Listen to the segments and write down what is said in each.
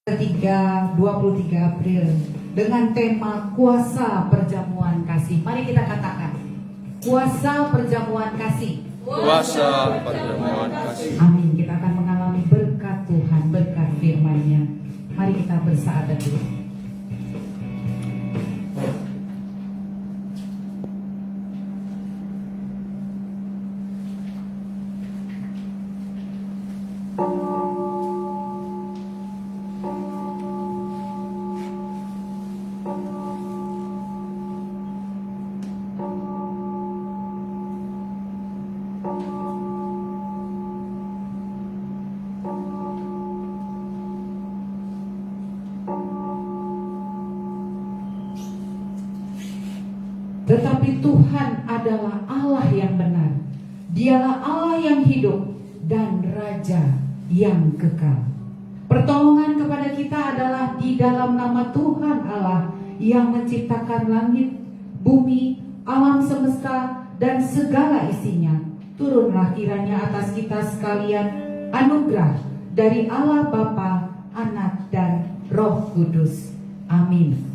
Ketiga 23 April dengan tema kuasa perjamuan kasih. Mari kita katakan kuasa perjamuan kasih. Kuasa perjamuan kasih. Amin. Kita akan mengalami berkat Tuhan, berkat firman-Nya. Mari kita bersaadat dulu. Tetapi Tuhan adalah Allah yang benar. Dialah Allah yang hidup dan Raja yang kekal. Pertolongan kepada kita adalah di dalam nama Tuhan Allah yang menciptakan langit, bumi, alam semesta, dan segala isinya. Turunlah kiranya atas kita sekalian anugerah dari Allah Bapa, Anak, dan Roh Kudus. Amin.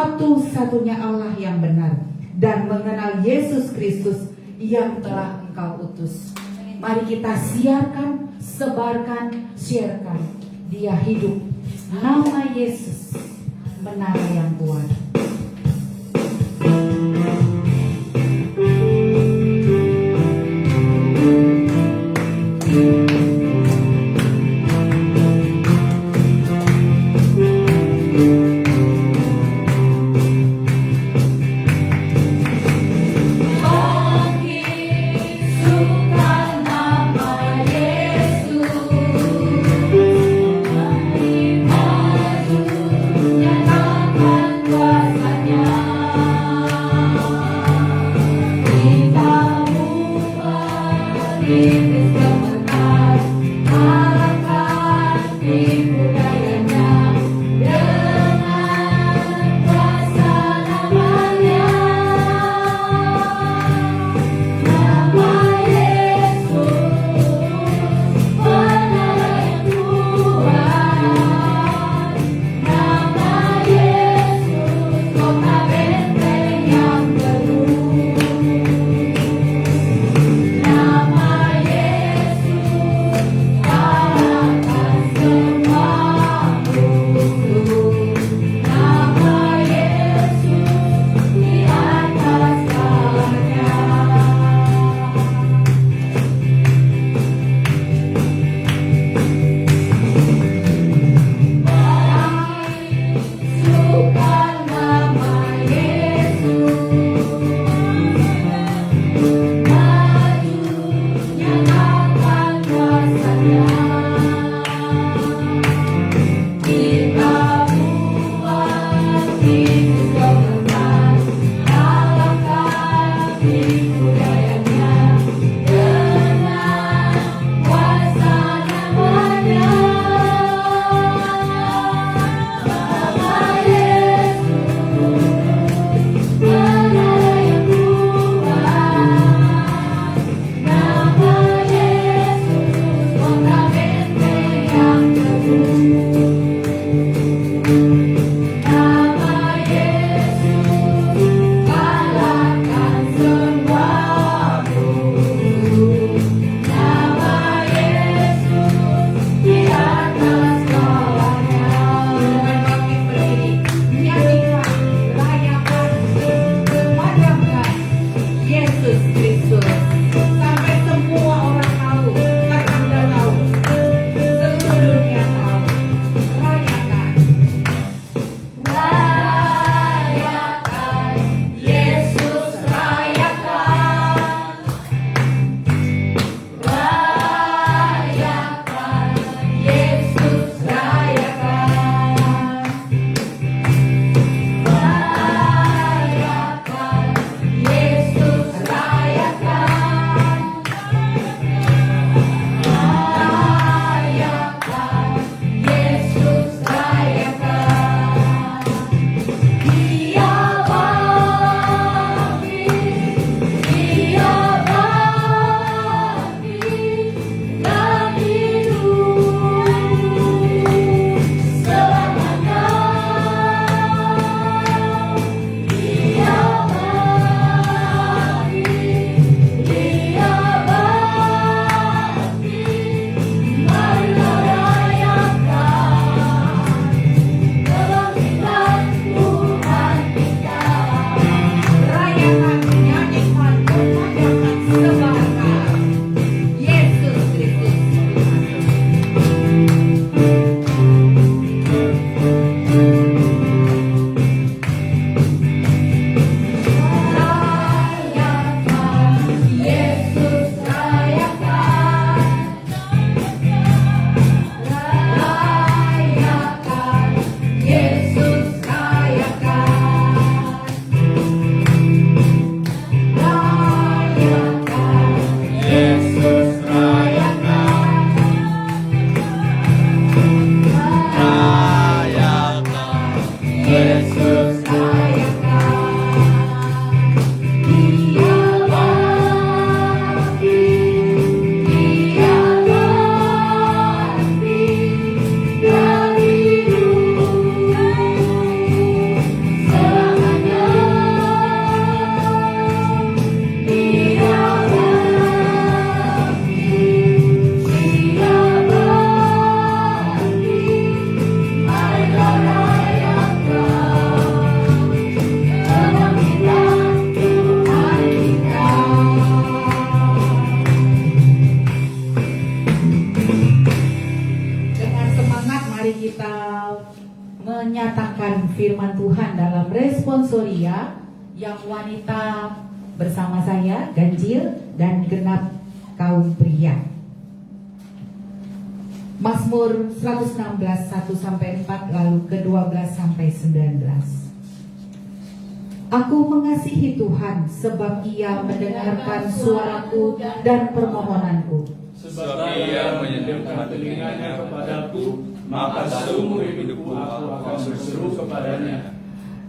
satu-satunya Allah yang benar dan mengenal Yesus Kristus yang telah Engkau utus. Mari kita siarkan, sebarkan, sharekan. Dia hidup. Nama Yesus, menara yang kuat. Nyatakan dalam responsoria yang wanita bersama saya, ganjil, dan genap kaum pria. Mazmur 116, 1-4, lalu ke-12 sampai 19. Aku mengasihi Tuhan sebab Ia mendengarkan suaraku dan permohonanku. Sebab Ia menyediakan telinganya kepadaku, maka seumur hidupku aku akan berseru kepadanya.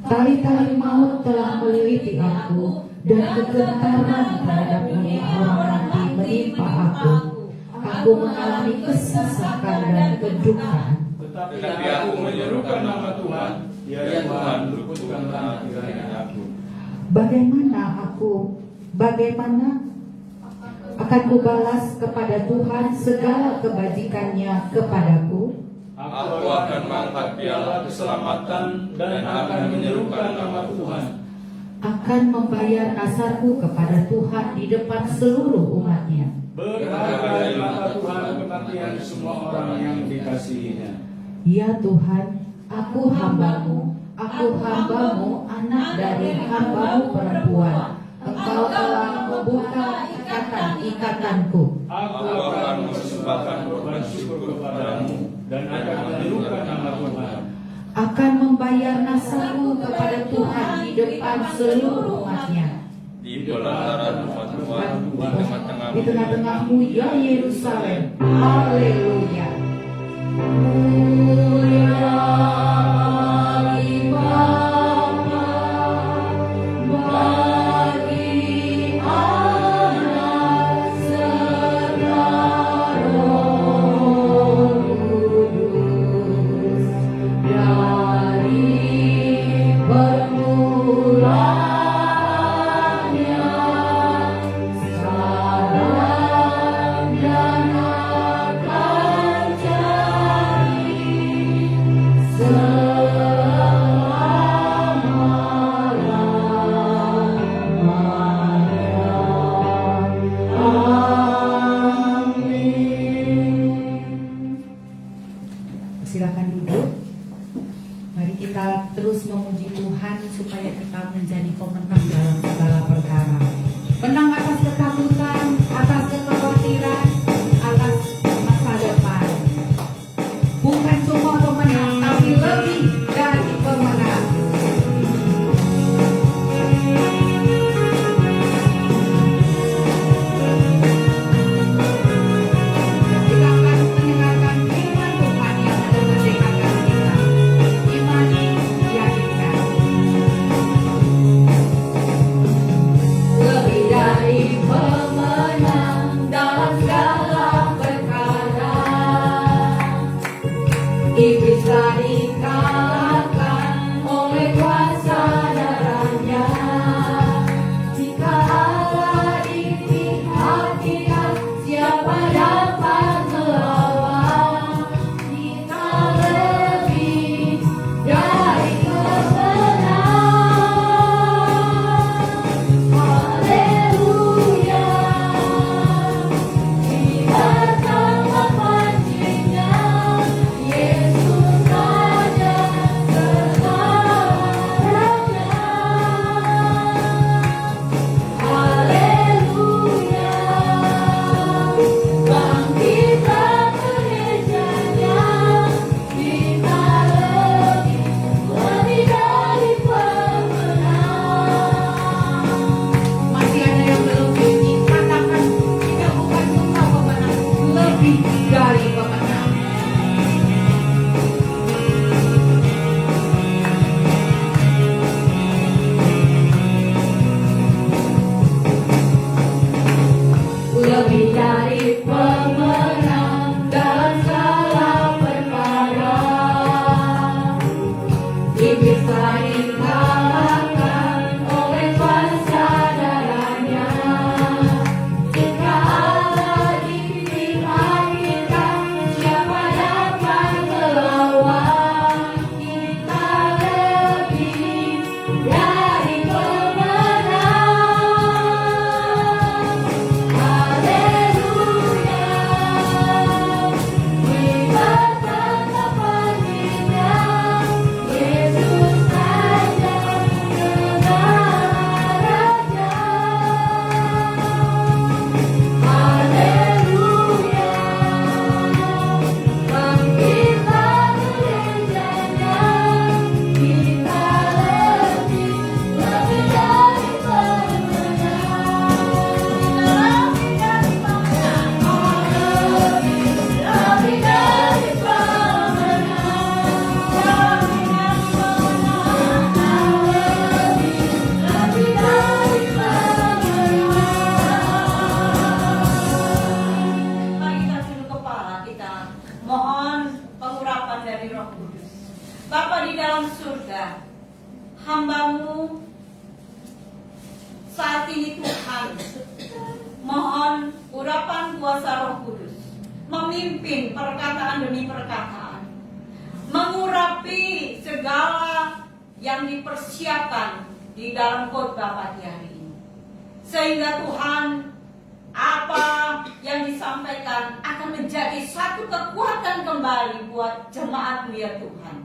Tali-tali maut telah melilipi aku, dan kegentaran terhadap orang mati menimpa aku. Aku mengalami kesesakan dan kedukaan. Tetapi aku menyerukan nama Tuhan, ya Tuhan, luputkanlah kiranya aku. Bagaimana akan kubalas kepada Tuhan segala kebajikannya kepadaku? Aku akan mengangkat piala keselamatan dan akan menyerukan nama Tuhan. Akan membayar nasarku kepada Tuhan di depan seluruh umatnya. Berharga di mata Tuhan kematian semua orang yang dikasihinya. Ya Tuhan, aku hambamu, anak dari hambamu perempuan. Engkau telah membuka ikatan-ikatanku. Aku akan mempersembahkan korban syukur kepadamu dan akan menyerukan nama Tuhan. Akan membayar nasarku kepada Tuhan di depan seluruh umatnya. Di pelataran umat Tuhan, Di tengah-tengahmu, ya Yerusalem. Haleluya. Silakan duduk. Mari kita terus memuji Tuhan supaya kita menjadi pemenang dalam segala perkara. Menang atas ketakutan, atas kekhawatiran, atas masa depan. Bukan cuma pemenang, tapi lebih dari pemenang. Kita akan mendengarkan firman Tuhan yang memerdekakan kita. Imani, yakinkan. hamba-Mu saat ini Tuhan, mohon urapan kuasa Roh Kudus memimpin perkataan demi perkataan, mengurapi segala yang dipersiapkan di dalam khotbah pagi hari ini, sehingga Tuhan, apa yang disampaikan akan menjadi satu kekuatan kembali buat jemaat-Mu ya Tuhan,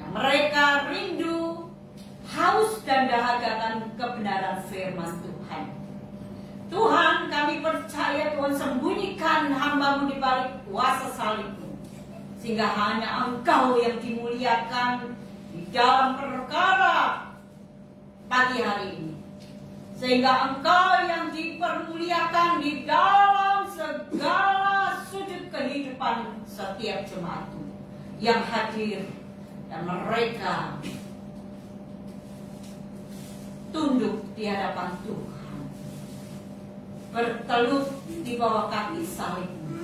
yang mereka rindu, haus dan dahaga kebenaran firman Tuhan. Tuhan, kami percaya Tuhan sembunyikan hamba-Mu di balik kuasa salib-Mu, sehingga hanya Engkau yang dimuliakan di dalam perkara pagi hari ini, sehingga Engkau yang dipermuliakan di dalam segala sudut kehidupan setiap jemaat-Mu yang hadir, dan mereka tunduk di hadapan Tuhan, bertelut di bawah kaki salib-Mu,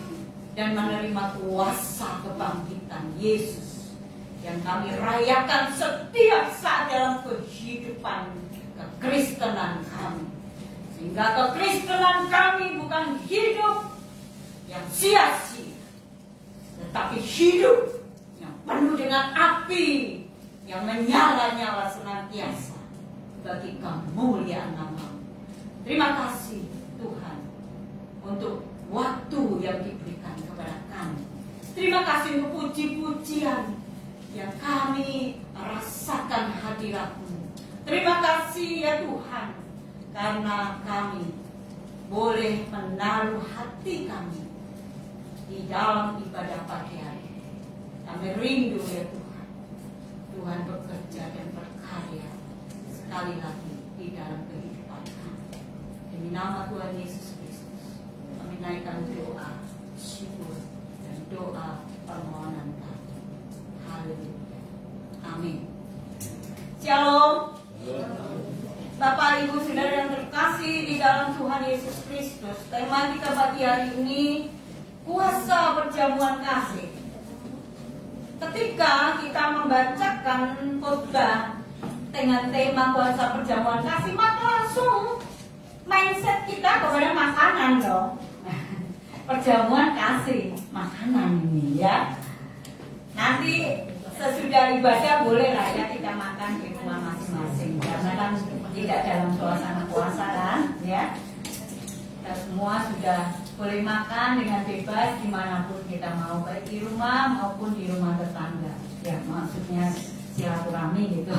dan menerima kuasa kebangkitan Yesus yang kami rayakan setiap saat dalam kehidupan kekristenan kami, sehingga kekristenan kami bukan hidup yang sia-sia, tetapi hidup yang penuh dengan api yang menyala-nyala senantiasa bagi kemuliaan nama-Mu. Terima kasih Tuhan untuk waktu yang diberikan kepada kami. Terima kasih untuk puji-pujian yang kami rasakan hadirat-Mu. Terima kasih ya Tuhan, karena kami boleh menaruh hati kami di dalam ibadah pagi hari. Kami rindu ya Tuhan, Tuhan bekerja dan berkarya sekali lagi di dalam kehidupan kami. Demi nama Tuhan Yesus Kristus, kami naikkan doa syukur dan doa permohonan kami. Haleluya. Amin. Shalom. Bapak, Ibu, Saudara yang terkasih di dalam Tuhan Yesus Kristus, tema kita pagi hari ini kuasa perjamuan kasih. Ketika kita membacakan khotbah dengan tema kuasa perjamuan kasih, maka langsung mindset kita kepada makanan dong. Perjamuan kasih, makanan ini ya. Nanti sesudah ibadah boleh lah ya kita makan di rumah masing-masing, karena kan tidak dalam suasana puasa kan ya. Kita semua sudah boleh makan dengan bebas dimanapun kita mau, baik di rumah maupun di rumah tetangga ya, maksudnya silaturahmi gitu.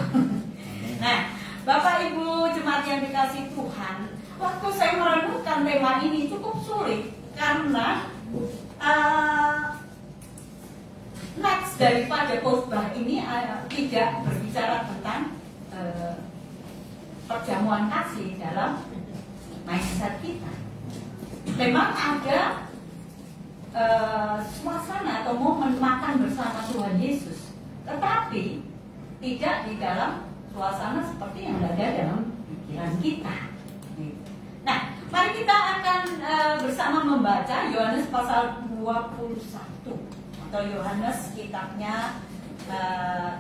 Nah, Bapak Ibu jemaat yang dikasih Tuhan, waktu saya merenungkan tema ini cukup sulit karena next daripada khotbah ini tidak berbicara tentang perjamuan kasih dalam mindset kita. Memang ada suasana atau momen makan bersama Tuhan Yesus, tetapi tidak di dalam suasana seperti yang ada dalam pikiran kita. Nah, mari kita akan bersama membaca Yohanes pasal 21 atau Yohanes kitabnya,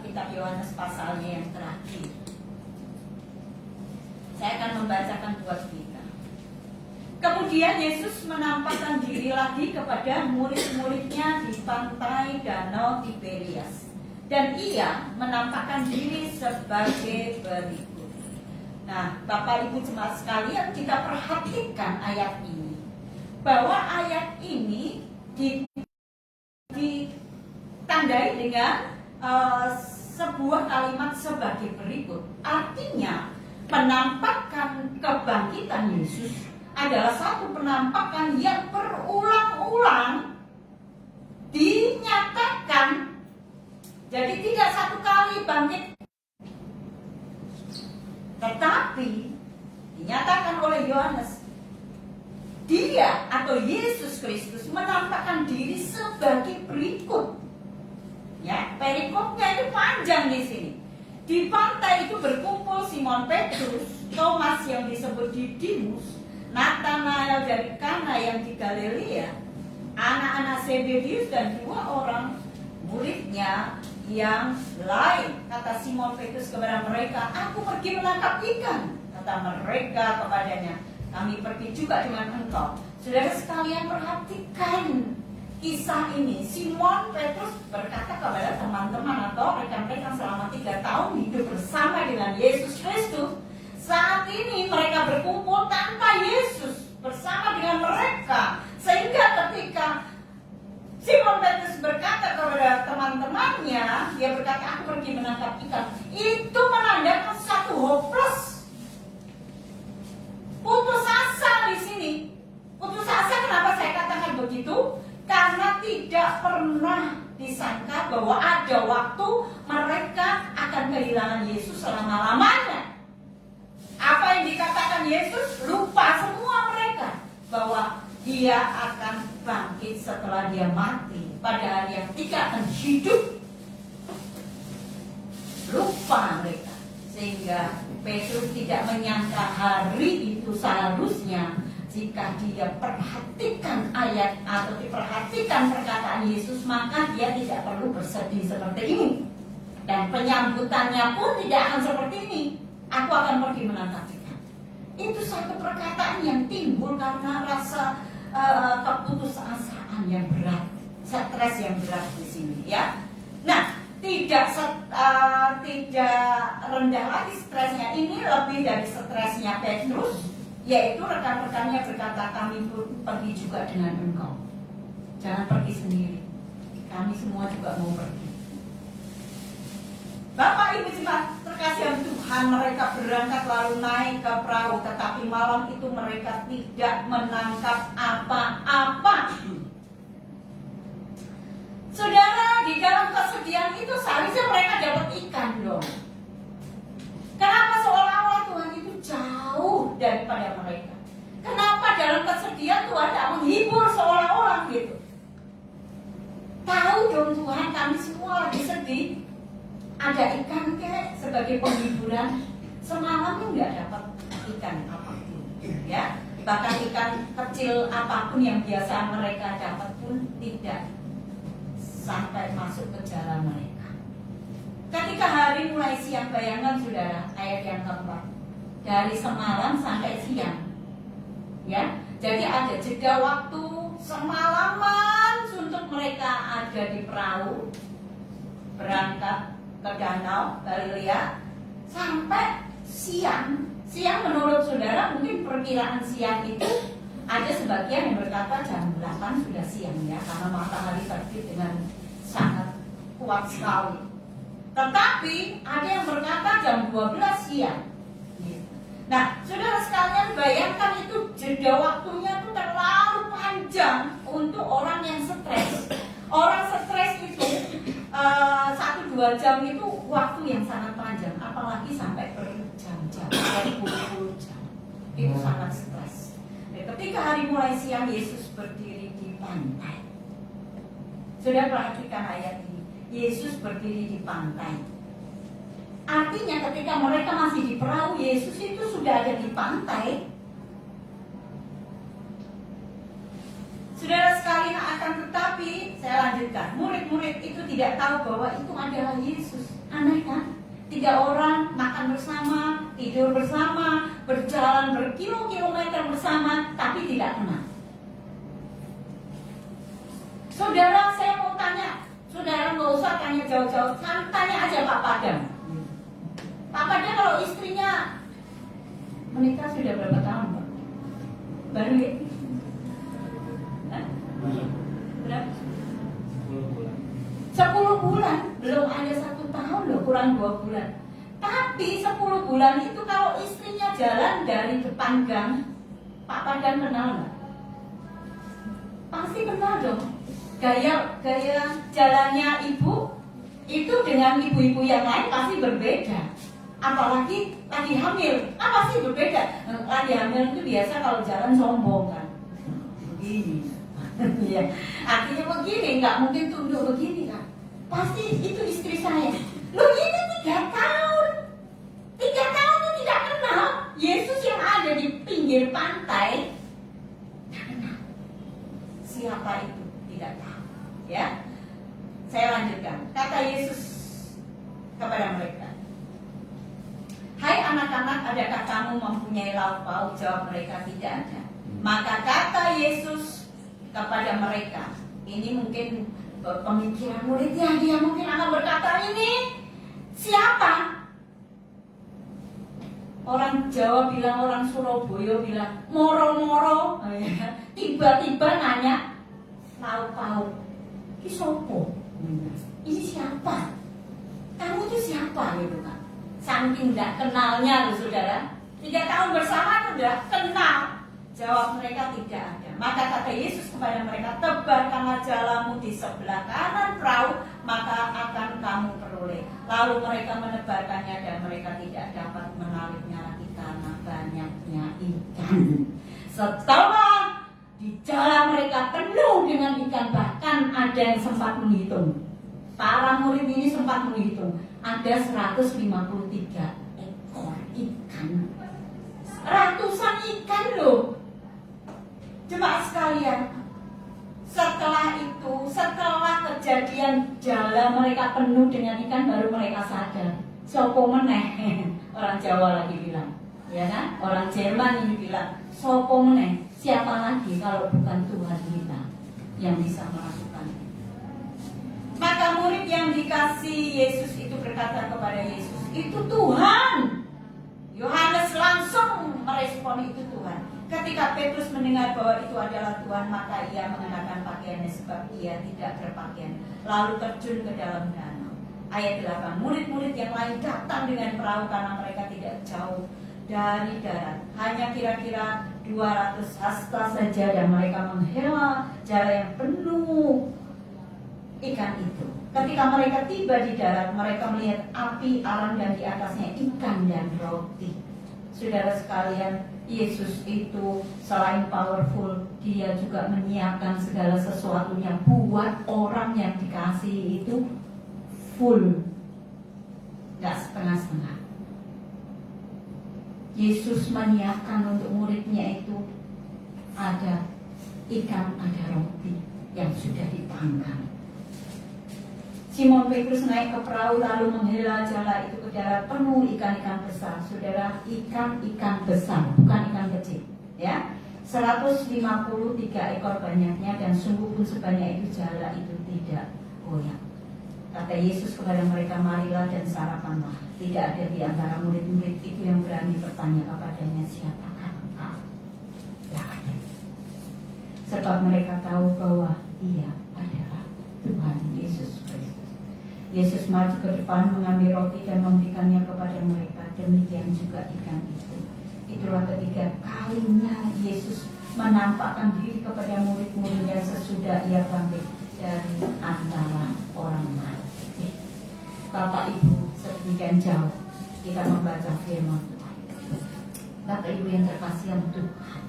kitab Yohanes pasalnya yang terakhir. Saya akan membacakan buat kita. Kemudian Yesus menampakkan diri lagi kepada murid-muridnya di pantai Danau Tiberias, dan ia menampakkan diri sebagai berikut. Nah, Bapak Ibu jemaat sekalian, kita perhatikan ayat ini, bahwa ayat ini ditandai dengan sebuah kalimat sebagai berikut. Artinya penampakan kebangkitan Yesus adalah satu penampakan yang berulang-ulang dinyatakan. Jadi tidak satu kali bangkit, tetapi dinyatakan oleh Yohanes. Dia atau Yesus Kristus menampakkan diri sebagai berikut. Ya, perikopnya itu panjang di sini. Di pantai itu berkumpul Simon Petrus, Thomas yang disebut Didimus, Nathanael dari Kana yang di Galilea, anak-anak Zebedius, dan dua orang muridnya, yang lain. Kata Simon Petrus kepada mereka, aku pergi menangkap ikan. Kata mereka kepadanya, kami pergi juga dengan engkau. Saudara sekalian, perhatikan kisah ini. Simon Petrus berkata kepada teman-teman atau rekan-rekan selama 3 tahun hidup bersama dengan Yesus Kristus. Saat ini mereka berkumpul tanpa Yesus bersama dengan mereka. Sehingga ketika Simon Petrus berkata kepada teman-temannya, dia berkata, aku pergi menangkap ikan. Itu menandakan satu hopeless, putus asa di sini. Putus asa, kenapa saya katakan begitu? Karena tidak pernah disangka bahwa ada waktu mereka akan kehilangan Yesus selama-lamanya. Apa yang dikatakan Yesus, lupa semua mereka bahwa dia akan bangkit setelah dia mati pada hari yang ketiga akan hidup. Lupa mereka, sehingga Petrus tidak menyangka hari itu seharusnya jika dia perhatikan ayat atau diperhatikan perkataan Yesus, maka dia tidak perlu bersedih seperti ini, dan penyambutannya pun tidak akan seperti ini. Aku akan pergi menangkap ikan. Itu satu perkataan yang timbul karena rasa keputusasaan yang berat, stres yang berat di sini, ya. Nah, tidak rendah lagi stresnya, ini lebih dari stresnya Petrus, yaitu rekan-rekannya berkata, kami pun pergi juga dengan engkau. Jangan pergi sendiri, kami semua juga mau pergi. Bapak Ibu jemaat terkasih Tuhan, mereka berangkat lalu naik ke perahu, tetapi malam itu mereka tidak menangkap apa-apa. Saudara, di dalam kesedihan itu seharusnya mereka dapat ikan dong. Kenapa seolah-olah Tuhan itu jauh daripada mereka? Kenapa dalam kesedihan Tuhan tidak menghibur seolah-olah gitu? Tahu dong Tuhan, kami semua lagi sedih. Ada ikan kek sebagai penghiburan. Semalam nggak dapat ikan apapun, ya. Bahkan ikan kecil apapun yang biasa mereka dapat pun tidak sampai masuk ke jalan mereka. Ketika hari mulai siang, bayangkan saudara, ayat yang keempat, dari semalam sampai siang, ya. Jadi ada jeda waktu semalaman untuk mereka ada di perahu, berangkat ke danau Galilea sampai siang. Siang menurut saudara mungkin perkiraan siang itu ada sebagian yang berkata jam 8 sudah siang, ya, karena matahari terbit dengan sangat kuat sekali. Tetapi ada yang berkata jam 12 siang. Nah, saudara sekalian, bayangkan itu jeda waktunya itu terlalu panjang untuk orang yang stres. Orang stres itu 1-2 jam itu waktu yang sangat panjang, apalagi sampai berjam-jam, berpuluh-puluh jam. Itu sangat stres. Ketika hari mulai siang, Yesus berdiri di pantai. Sudah perhatikan ayat ini. Yesus berdiri di pantai. Artinya ketika mereka masih di perahu, Yesus itu sudah ada di pantai. Saudara sekalian, akan tetapi saya lanjutkan, murid-murid itu tidak tahu bahwa itu adalah Yesus. Aneh kan? 3 orang makan bersama, tidur bersama, berjalan berkilo-kilometer bersama, tapi tidak kenal. Saudara, saya mau tanya, saudara nggak usah tanya jauh-jauh, tanya aja Pak Padang. Pak Padang kalau istrinya menikah sudah berapa tahun, Pak? Baru ya? Berapa? 10 bulan, belum ada 1 tahun loh, kurang 2 bulan. Tapi 10 bulan itu kalau istrinya jalan dari depan gang, Pak Padang kenal nggak? Pasti kenal dong. Gaya jalannya ibu itu dengan ibu-ibu yang lain pasti berbeda. Apalagi lagi hamil, pasti berbeda. Lagi hamil itu biasa kalau jalan sombong kan, begini. Ya, artinya begini, nggak mungkin tunduk begini kan. Pasti itu istri saya. Loh, ini 3 tahun. 3 tahun itu tidak kenal Yesus yang ada di pinggir pantai. Tidak kenal. Siapa itu? Tidak tahu. Ya, saya lanjutkan. Kata Yesus Hai anak-anak, adakah kamu mempunyai lauk pauk? Jawab mereka, tidak ada. Maka kata Yesus kepada mereka, ini mungkin pemikiran muridnya, dia mungkin akan berkata, ini siapa? Orang Jawa bilang, orang Surabaya bilang, moro-moro. Tiba-tiba nanya, lauk pauk. Ini sopo? Ini siapa? Kamu itu siapa? Gitu kan. Saking tidak kenalnya loh saudara. 3 tahun bersama sudah kenal. Jawab mereka, tidak ada. Maka kata Yesus kepada mereka, tebarkanlah jalamu di sebelah kanan perahu, maka akan kamu peroleh. Lalu mereka menebarkannya dan mereka tidak dapat menariknya lagi karena banyaknya ikan. Setelah di jalan mereka penuh dengan ikan, bahkan ada yang sempat menghitung. Para murid ini sempat menghitung, ada 153 ekor ikan. Ratusan ikan loh. Jemaat sekalian, setelah itu, setelah kejadian jalan mereka penuh dengan ikan, baru mereka sadar. Sopo meneh, orang Jawa lagi bilang, ya kan? Orang Jerman ini bilang, sopo meneh, siapa lagi kalau bukan Tuhan kita yang bisa melakukan. Maka murid yang dikasih Yesus itu berkata kepada Yesus, itu Tuhan. Yohanes langsung merespon itu Tuhan. Ketika Petrus mendengar bahwa itu adalah Tuhan, maka ia mengenakan pakaiannya sebab ia tidak berpakaian, lalu terjun ke dalam danau. Ayat 8, murid-murid yang lain datang dengan perahu karena mereka tidak jauh dari darat, hanya kira-kira 200 hasta saja, dan mereka menghela jala yang penuh ikan itu. Ketika mereka tiba di darat, mereka melihat api arang dan di atasnya ikan dan roti. Saudara sekalian, Yesus itu selain powerful, dia juga menyiapkan segala sesuatunya buat orang yang dikasih itu full, gak setengah-setengah. Yesus menyiapkan untuk muridnya itu ada ikan, ada roti yang sudah dipanggang. Simon Petrus naik ke perahu lalu menghela jala itu ke darat penuh ikan-ikan besar. Saudara, ikan-ikan besar, bukan ikan kecil, ya. 153 ekor banyaknya, dan sungguh pun sebanyak itu jala itu tidak goyang. Kata Yesus kepada mereka, marilah dan sarapanlah. Tidak ada di antara murid-murid itu yang berani bertanya kepadanya, siapakah engkau? Tidak ada. Sebab mereka tahu bahwa dia adalah Tuhan Yesus Kristus. Yesus maju ke depan, mengambil roti dan memberikannya kepada mereka. Demikian juga ikan itu. Itulah ketiga kalinya Yesus menampakkan diri kepada murid-muridnya sesudah ia bangkit dari antara orang mati. Bapak Ibu, sedemikian jauh kita membaca firman Tuhan. Bapak Ibu yang terkasih yang Tuhan,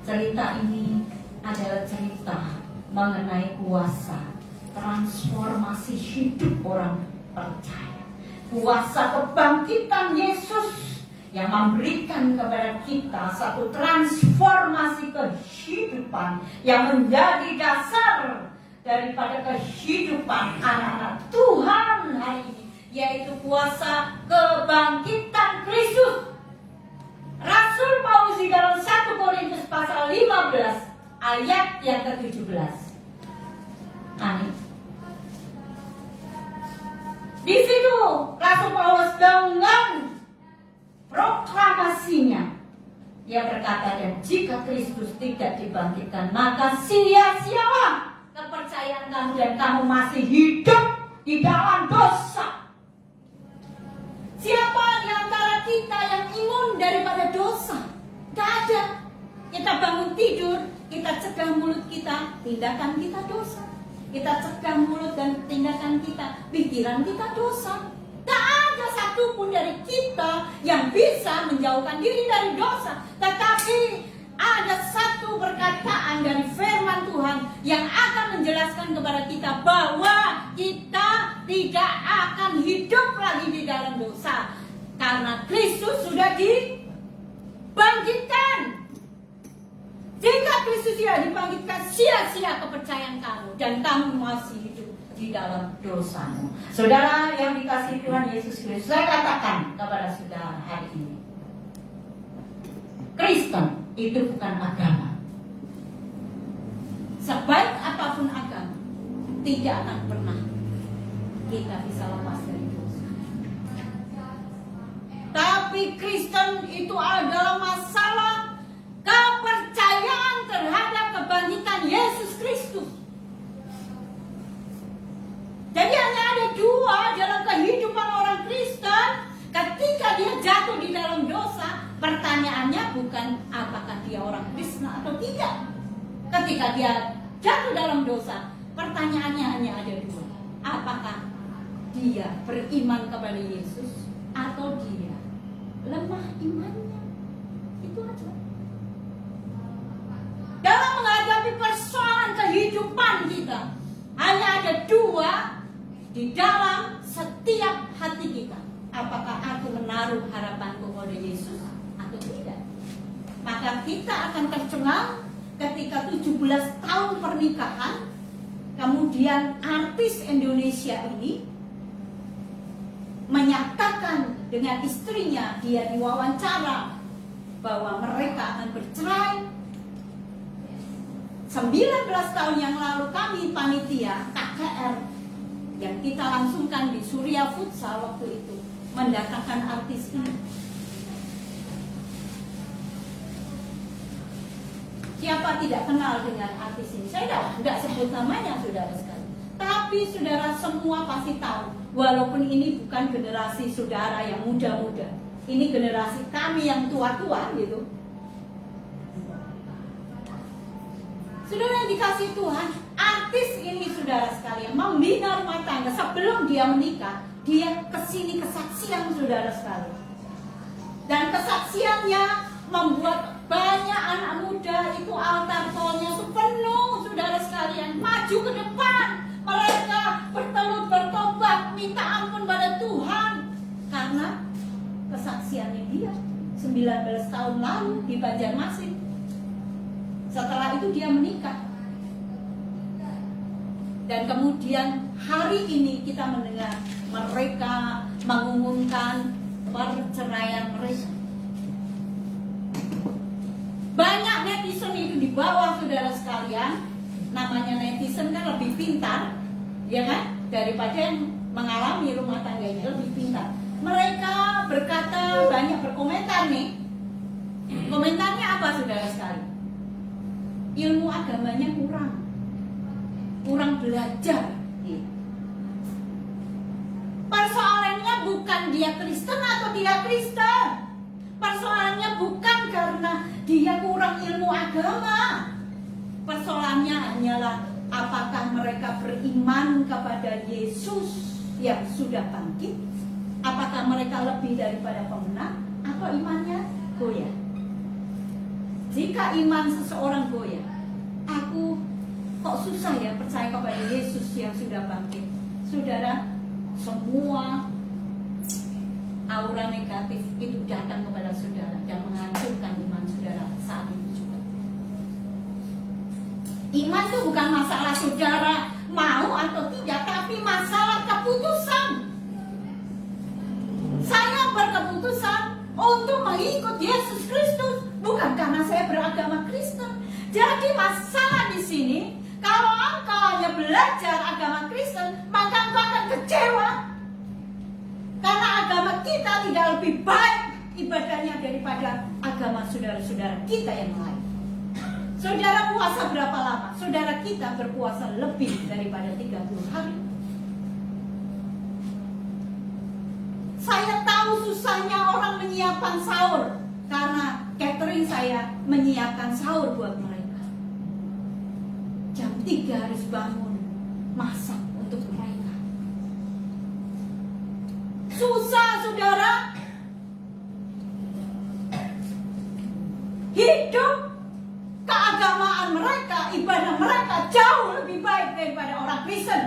cerita ini adalah cerita mengenai kuasa transformasi hidup orang percaya. Kuasa kebangkitan Yesus yang memberikan kepada kita satu transformasi kehidupan yang menjadi dasar daripada kehidupan anak-anak Tuhan hari ini, yaitu kuasa kebangkitan Kristus. Rasul Paulus di dalam 1 Korintus pasal 15 ayat yang ke-17. Amin. Di situ Rasul Paulus dengan proklamasinya dia berkata, dan jika Kristus tidak dibangkitkan, maka sia-sialah kepercayaan kamu dan kamu masih hidup di dalam dosa. Siapa di antara kita yang imun daripada dosa? Tidak ada. Kita bangun tidur, kita cegah mulut kita, tindakan kita dosa. Kita cegah mulut dan tindakan kita, pikiran kita dosa. Tak ada satupun dari kita yang bisa menjauhkan diri dari dosa. Tetapi ada satu perkataan dari firman Tuhan yang akan menjelaskan kepada kita bahwa kita tidak akan hidup lagi di dalam dosa, karena Kristus sudah dibangkitkan. Jika Kristus tidak dibangkitkan, sia-sia kepercayaan kamu dan kamu masih hidup di dalam dosamu. Saudara yang dikasihi Tuhan Yesus Kristus, saya katakan kepada saudara hari ini, itu bukan agama. Sebaik apapun agama, tidak akan pernah kita bisa lepas dari dosa. Tapi Kristen itu adalah masalah kepercayaan terhadap kebangkitan Yesus Kristus. Jadi hanya ada dua dalam kehidupan orang Kristen. Ketika dia jatuh di dalam dosa, pertanyaannya bukan apakah dia orang Kristen atau tidak. Ketika dia jatuh dalam dosa, pertanyaannya hanya ada dua. Apakah dia beriman kepada Yesus atau dia lemah imannya? Itu aja. Dalam menghadapi persoalan kehidupan kita, hanya ada dua di dalam setiap hati kita. Apakah aku menaruh harapanku pada Yesus atau tidak? Maka kita akan tercengang ketika 17 tahun pernikahan, kemudian artis Indonesia ini menyatakan dengan istrinya, dia diwawancara bahwa mereka akan bercerai. 19 tahun yang lalu kami panitia KKR yang kita langsungkan di Surya Futsal waktu itu mendatangkan artis ini. Siapa tidak kenal dengan artis ini? Saya tidak sebut namanya, saudara sekalian. Tapi saudara semua pasti tahu, walaupun ini bukan generasi saudara yang muda-muda, ini generasi kami yang tua-tua gitu. Saudara yang dikasih Tuhan, artis ini saudara sekalian membina rumah tangga sebelum dia menikah. Dia kesini kesaksian saudara sekalian. Dan kesaksiannya membuat banyak anak muda itu altar call-nya penuh saudara sekalian. Maju ke depan. Mereka bertelut bertobat, minta ampun pada Tuhan. Karena kesaksiannya dia 19 tahun lalu di Banjarmasin. Setelah itu dia menikah. Dan kemudian hari ini kita mendengar mereka mengumumkan perceraian mereka. Banyak netizen itu di bawah saudara sekalian. Namanya netizen kan lebih pintar, ya kan? Daripada yang mengalami rumah tangganya, lebih pintar. Mereka berkata, banyak berkomentar nih. Komentarnya apa saudara sekalian? Ilmu agamanya kurang belajar. Persoalannya bukan dia Kristen atau tidak Kristen. Persoalannya bukan karena dia kurang ilmu agama. Persoalannya hanyalah apakah mereka beriman kepada Yesus yang sudah bangkit? Apakah mereka lebih daripada pemenang atau imannya goyah? Jika iman seseorang goyah, aku kok susah ya percaya kepada Yesus yang sudah bangkit. Saudara, semua aura negatif itu datang kepada saudara dan menghancurkan iman saudara saat itu juga. Iman itu bukan masalah saudara mau atau tidak, tapi masalah keputusan. Saya berkeputusan untuk mengikut Yesus Kristus, bukan karena saya beragama Kristen. Jadi masalah di sini, kalau engkau hanya belajar agama Kristen, maka engkau akan kecewa. Karena agama kita tidak lebih baik ibadahnya daripada agama saudara-saudara kita yang lain. Saudara puasa berapa lama? Saudara kita berpuasa lebih daripada 30 hari. Saya tahu susahnya orang menyiapkan sahur, karena catering saya menyiapkan sahur buat mereka. Jam 3 harus bangun, masak untuk mereka. Susah saudara. Hidup keagamaan mereka, ibadah mereka jauh lebih baik daripada orang Kristen.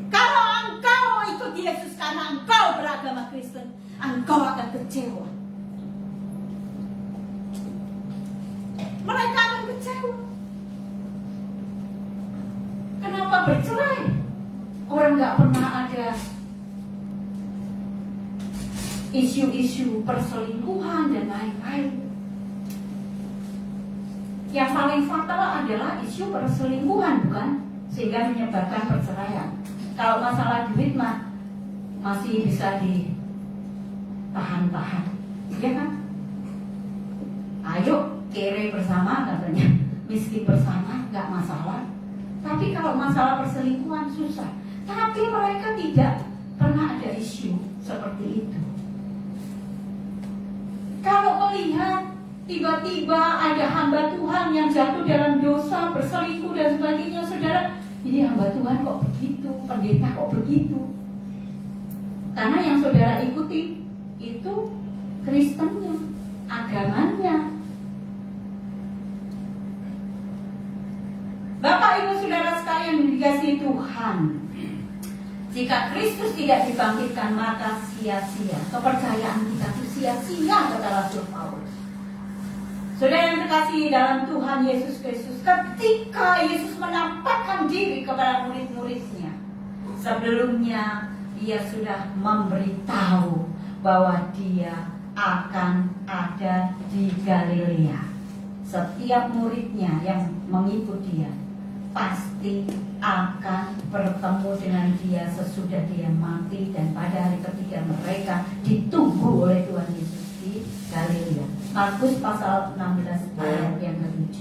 Kalau engkau ikut Yesus karena engkau beragama Kristen, engkau akan kecewa. Mereka akan kecewa. Kenapa bercerai? Orang gak pernah ada isu-isu perselingkuhan dan lain-lain. Yang paling fatal adalah isu perselingkuhan, bukan? Sehingga menyebabkan perceraian. Kalau masalah duit mah masih bisa ditahan-tahan, ya kan? Ayo kere bersama katanya, miskin bersama nggak masalah. Tapi kalau masalah perselingkuhan susah. Tapi mereka tidak pernah ada isu seperti itu. Kalau melihat tiba-tiba ada hamba Tuhan yang jatuh dalam dosa, berselingkuh dan sebagainya, saudara, ini hamba Tuhan kok begitu, pendeta kok begitu. Karena yang saudara ikuti itu Kristennya, agamanya. Bapak Ibu Saudara sekalian yang dikasihi Tuhan, jika Kristus tidak dibangkitkan maka sia-sia. Kepercayaan kita itu sia-sia, kata Rasul Paulus. Saudara yang terkasih dalam Tuhan Yesus Kristus, ketika Yesus menampakkan diri kepada murid-muridnya, sebelumnya Dia sudah memberitahu bahwa Dia akan ada di Galilea. Setiap muridnya yang mengikut Dia pasti akan bertemu dengan Dia sesudah Dia mati, dan pada hari ketiga mereka ditunggu oleh Tuhan Yesus di Galilea. Markus pasal 16 ayat yang ke-7.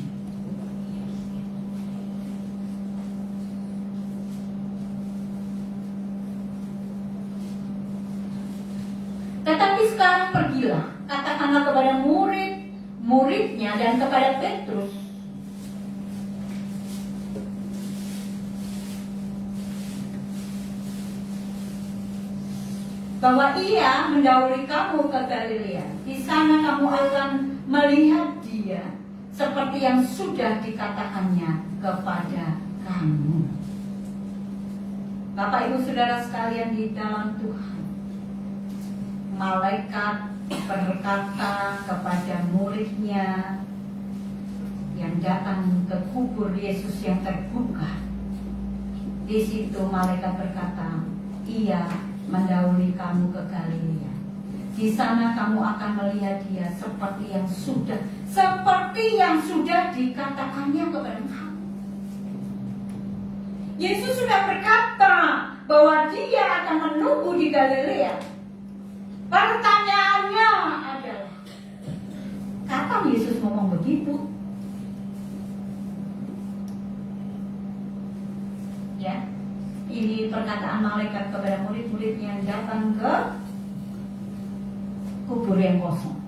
Tetapi sekarang pergilah, katakanlah kepada murid-muridnya dan kepada Petrus, bahwa Ia mendahului kamu ke Galilea. Di sana kamu akan melihat Dia seperti yang sudah dikatakannya kepada kamu. Bapak Ibu Saudara sekalian di dalam Tuhan, malaikat berkata kepada muridnya yang datang ke kubur Yesus yang terbuka. Di situ malaikat berkata, Ia mendahului kamu ke Galilea. Di sana kamu akan melihat Dia seperti yang sudah dikatakannya kepada kamu. Yesus sudah berkata bahwa Dia akan menunggu di Galilea. Pertanyaannya adalah, kapan Yesus ngomong begitu? Ya, ini perkataan malaikat kepada murid-murid yang datang ke kubur yang kosong,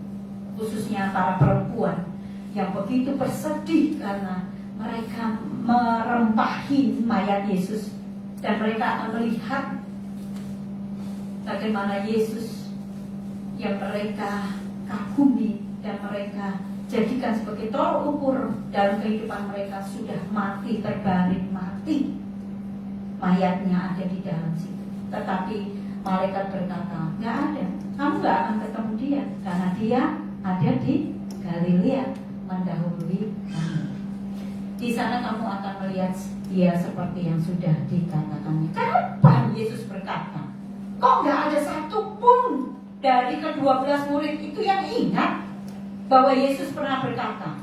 khususnya para perempuan yang begitu bersedih karena mereka merempahi mayat Yesus, dan mereka akan melihat bagaimana Yesus yang mereka kagumi dan mereka jadikan sebagai tolak ukur dalam kehidupan mereka sudah mati, terbaring mati, mayatnya ada di dalam situ. Tetapi malaikat berkata, nggak ada, kamu nggak akan ketemu Dia karena Dia ada di Galilea mendahului kamu. Di sana kamu akan melihat Dia seperti yang sudah dikatakannya. Kapan Yesus berkata? Kok nggak ada satupun dari ke-12 murid itu yang ingat bahwa Yesus pernah berkata?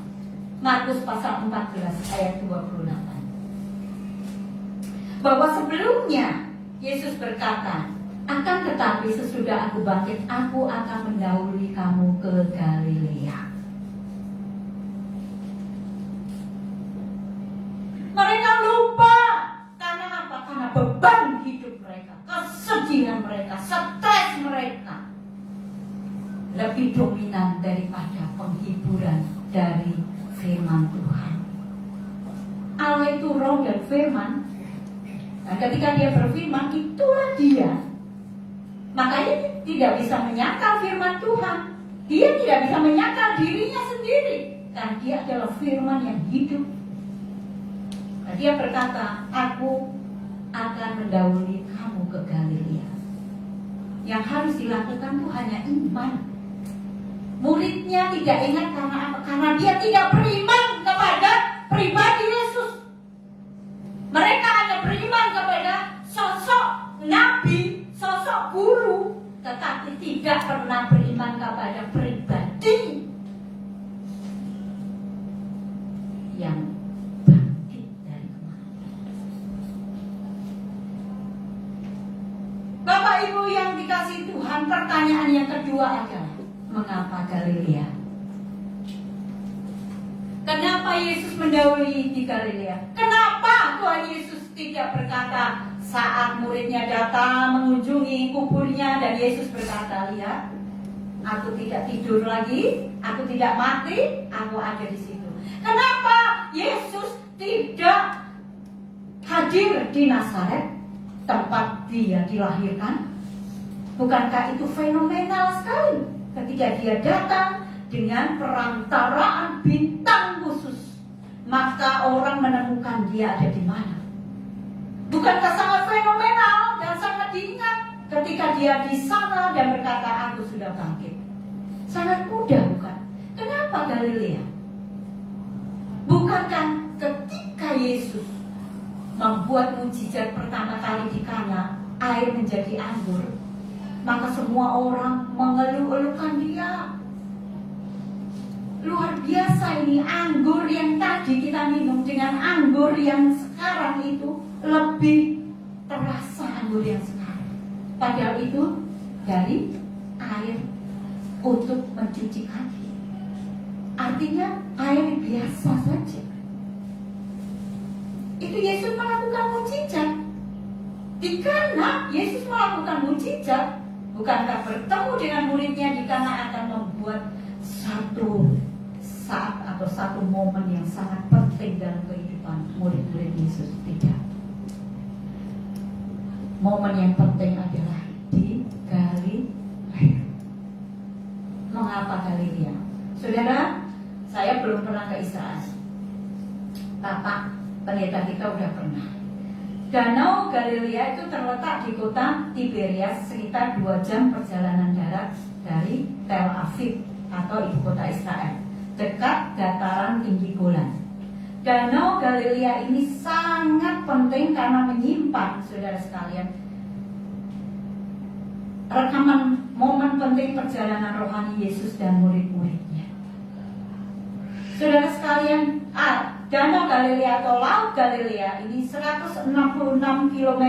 Markus pasal 14 ayat 28. Bahwa sebelumnya Yesus berkata, akan tetapi sesudah aku bangkit, aku akan mendahului kamu ke Galilea. Mereka lupa. Karena apa? Karena beban hidup mereka, kesedihan mereka, stres mereka lebih dominan daripada penghiburan dari firman Tuhan. Allah itu roh dan firman. Nah, ketika Dia berfirman, itulah Dia. Makanya tidak bisa menyangkal firman Tuhan. Dia tidak bisa menyangkal dirinya sendiri, karena Dia adalah firman yang hidup. Nah, Dia berkata, aku akan mendahului kamu ke Galilea. Yang harus dilakukan itu hanya iman. Muridnya tidak ingat karena apa? Karena dia tidak beriman kepada pribadi Yesus. Mereka hanya beriman kepada sosok nabi, sosok guru, tetapi tidak pernah beriman kepada pribadi. kedua adalah mengapa Galilea? Kenapa Yesus mendahului di Galilea? Kenapa Tuhan Yesus tidak berkata saat muridnya datang mengunjungi kuburnya dan Yesus berkata, lihat, aku tidak tidur lagi, aku tidak mati, aku ada di situ. Kenapa Yesus tidak hadir di Nazaret, tempat dia dilahirkan? Bukankah itu fenomenal sekali ketika dia datang dengan perantaraan bintang khusus, maka orang menemukan dia ada di mana? Bukankah sangat fenomenal dan sangat diingat ketika dia di sana dan berkata, aku sudah bangkit? Sangat mudah, bukan? Kenapa Galilea? Bukankah ketika Yesus membuat mujizat pertama kali di Kana, air menjadi anggur, maka semua orang mengeluh-elukan dia. Luar biasa ini, anggur yang tadi kita minum dengan anggur yang sekarang itu lebih terasa anggur yang sekarang. Padahal itu dari air untuk mencuci kaki. Artinya air biasa saja. Itu Yesus melakukan mujizat. Di Kana Yesus melakukan mujizat. Bukankah bertemu dengan muridnya di Kana akan membuat satu saat atau satu momen yang sangat penting dalam kehidupan murid-murid Yesus? Tidak. Momen yang penting adalah di Galilea. Mengapa Galilea? Saudara, saya belum pernah ke Israel. Bapak pendeta kita udah pernah. Danau Galilea itu terletak di kota Tiberias, sekitar 2 jam perjalanan darat dari Tel Aviv atau ibu kota Israel, dekat dataran tinggi Golan. Danau Galilea ini sangat penting karena menyimpan, saudara sekalian, rekaman momen penting perjalanan rohani Yesus dan murid-muridnya. Saudara sekalian, Danau Galilea atau Laut Galilea ini 166 km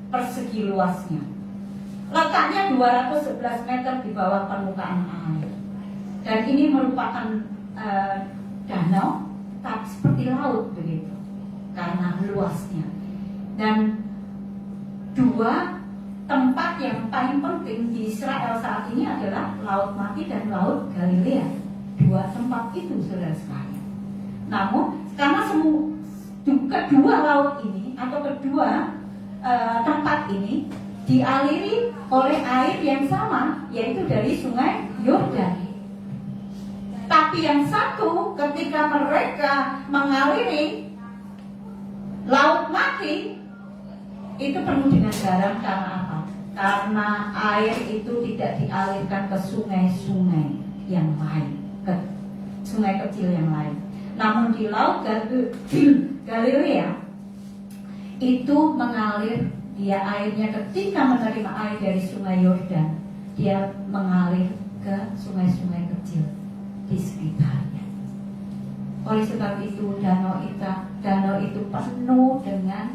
persegi luasnya. Letaknya 211 meter di bawah permukaan air. Dan ini merupakan danau, tapi seperti laut begitu, karena luasnya. Dan 2 tempat yang paling penting di Israel saat ini adalah Laut Mati dan Laut Galilea. 2 tempat itu, saudara sekalian. Namun karena kedua laut ini atau kedua tempat ini dialiri oleh air yang sama, yaitu dari Sungai Yordan. Tapi yang satu, ketika mereka mengaliri Laut Mati, itu penuh dengan garam. Karena apa? Karena air itu tidak dialirkan ke sungai-sungai yang lain, ke sungai kecil yang lain. Namun di Laut Galilea itu mengalir, dia airnya ketika menerima air dari Sungai Yordan, dia mengalir ke sungai-sungai kecil di sekitarnya. Oleh sebab itu danau itu penuh dengan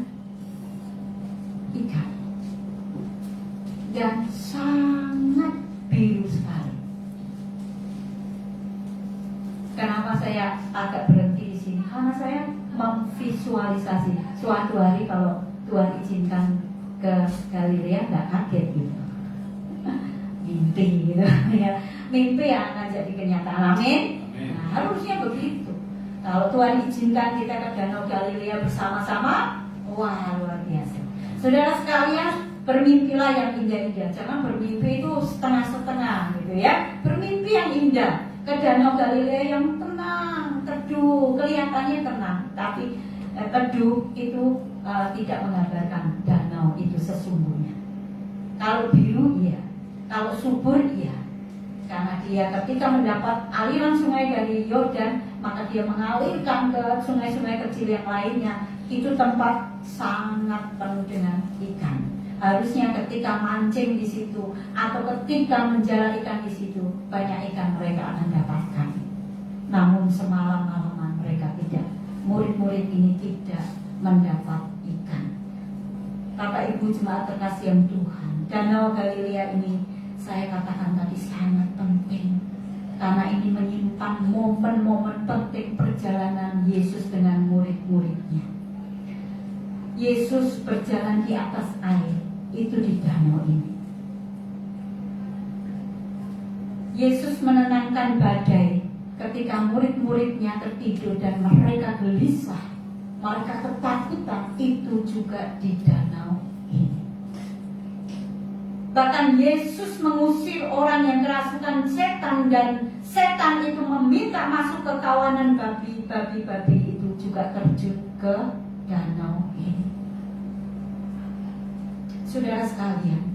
ikan dan sangat biru sekali. Kenapa saya agak berhenti di sini? Karena saya memvisualisasi suatu hari kalau Tuhan izinkan ke Galilea, nggak kaget gitu. Mimpi gitu ya. Mimpi yang akan jadi kenyataan. Amin. Nah, harusnya begitu. Kalau Tuhan izinkan kita ke Danau Galilea bersama-sama, wah luar biasa. Saudara sekalian, bermimpilah yang indah-indah. Jangan bermimpi itu setengah-setengah gitu ya. Bermimpi yang indah. Ke Danau Galilea yang tenang, teduh, kelihatannya tenang, tapi teduh itu tidak menggambarkan danau itu sesungguhnya. Kalau biru iya, kalau subur iya, karena dia ketika mendapat aliran sungai dari Yordan, maka dia mengalirkan ke sungai-sungai kecil yang lainnya. Itu tempat sangat penuh dengan ikan. Harusnya ketika mancing di situ atau ketika menjala ikan di situ, banyak ikan mereka akan dapatkan. Namun semalam-malaman mereka tidak. Murid-murid ini tidak mendapat ikan. Bapak Ibu jemaat terkasih yang Tuhan, Danau Galilea ini saya katakan tadi sangat penting, karena ini menyimpan momen-momen penting perjalanan Yesus dengan murid-muridnya. Yesus berjalan di atas air, itu di danau ini. Yesus menenangkan badai ketika murid-muridnya tertidur dan mereka gelisah, mereka ketakutan, itu juga di danau ini. Bahkan Yesus mengusir orang yang kerasukan setan, dan setan itu meminta masuk ke kawanan babi. Babi-babi itu juga terjun ke danau ini. Saudara sekalian,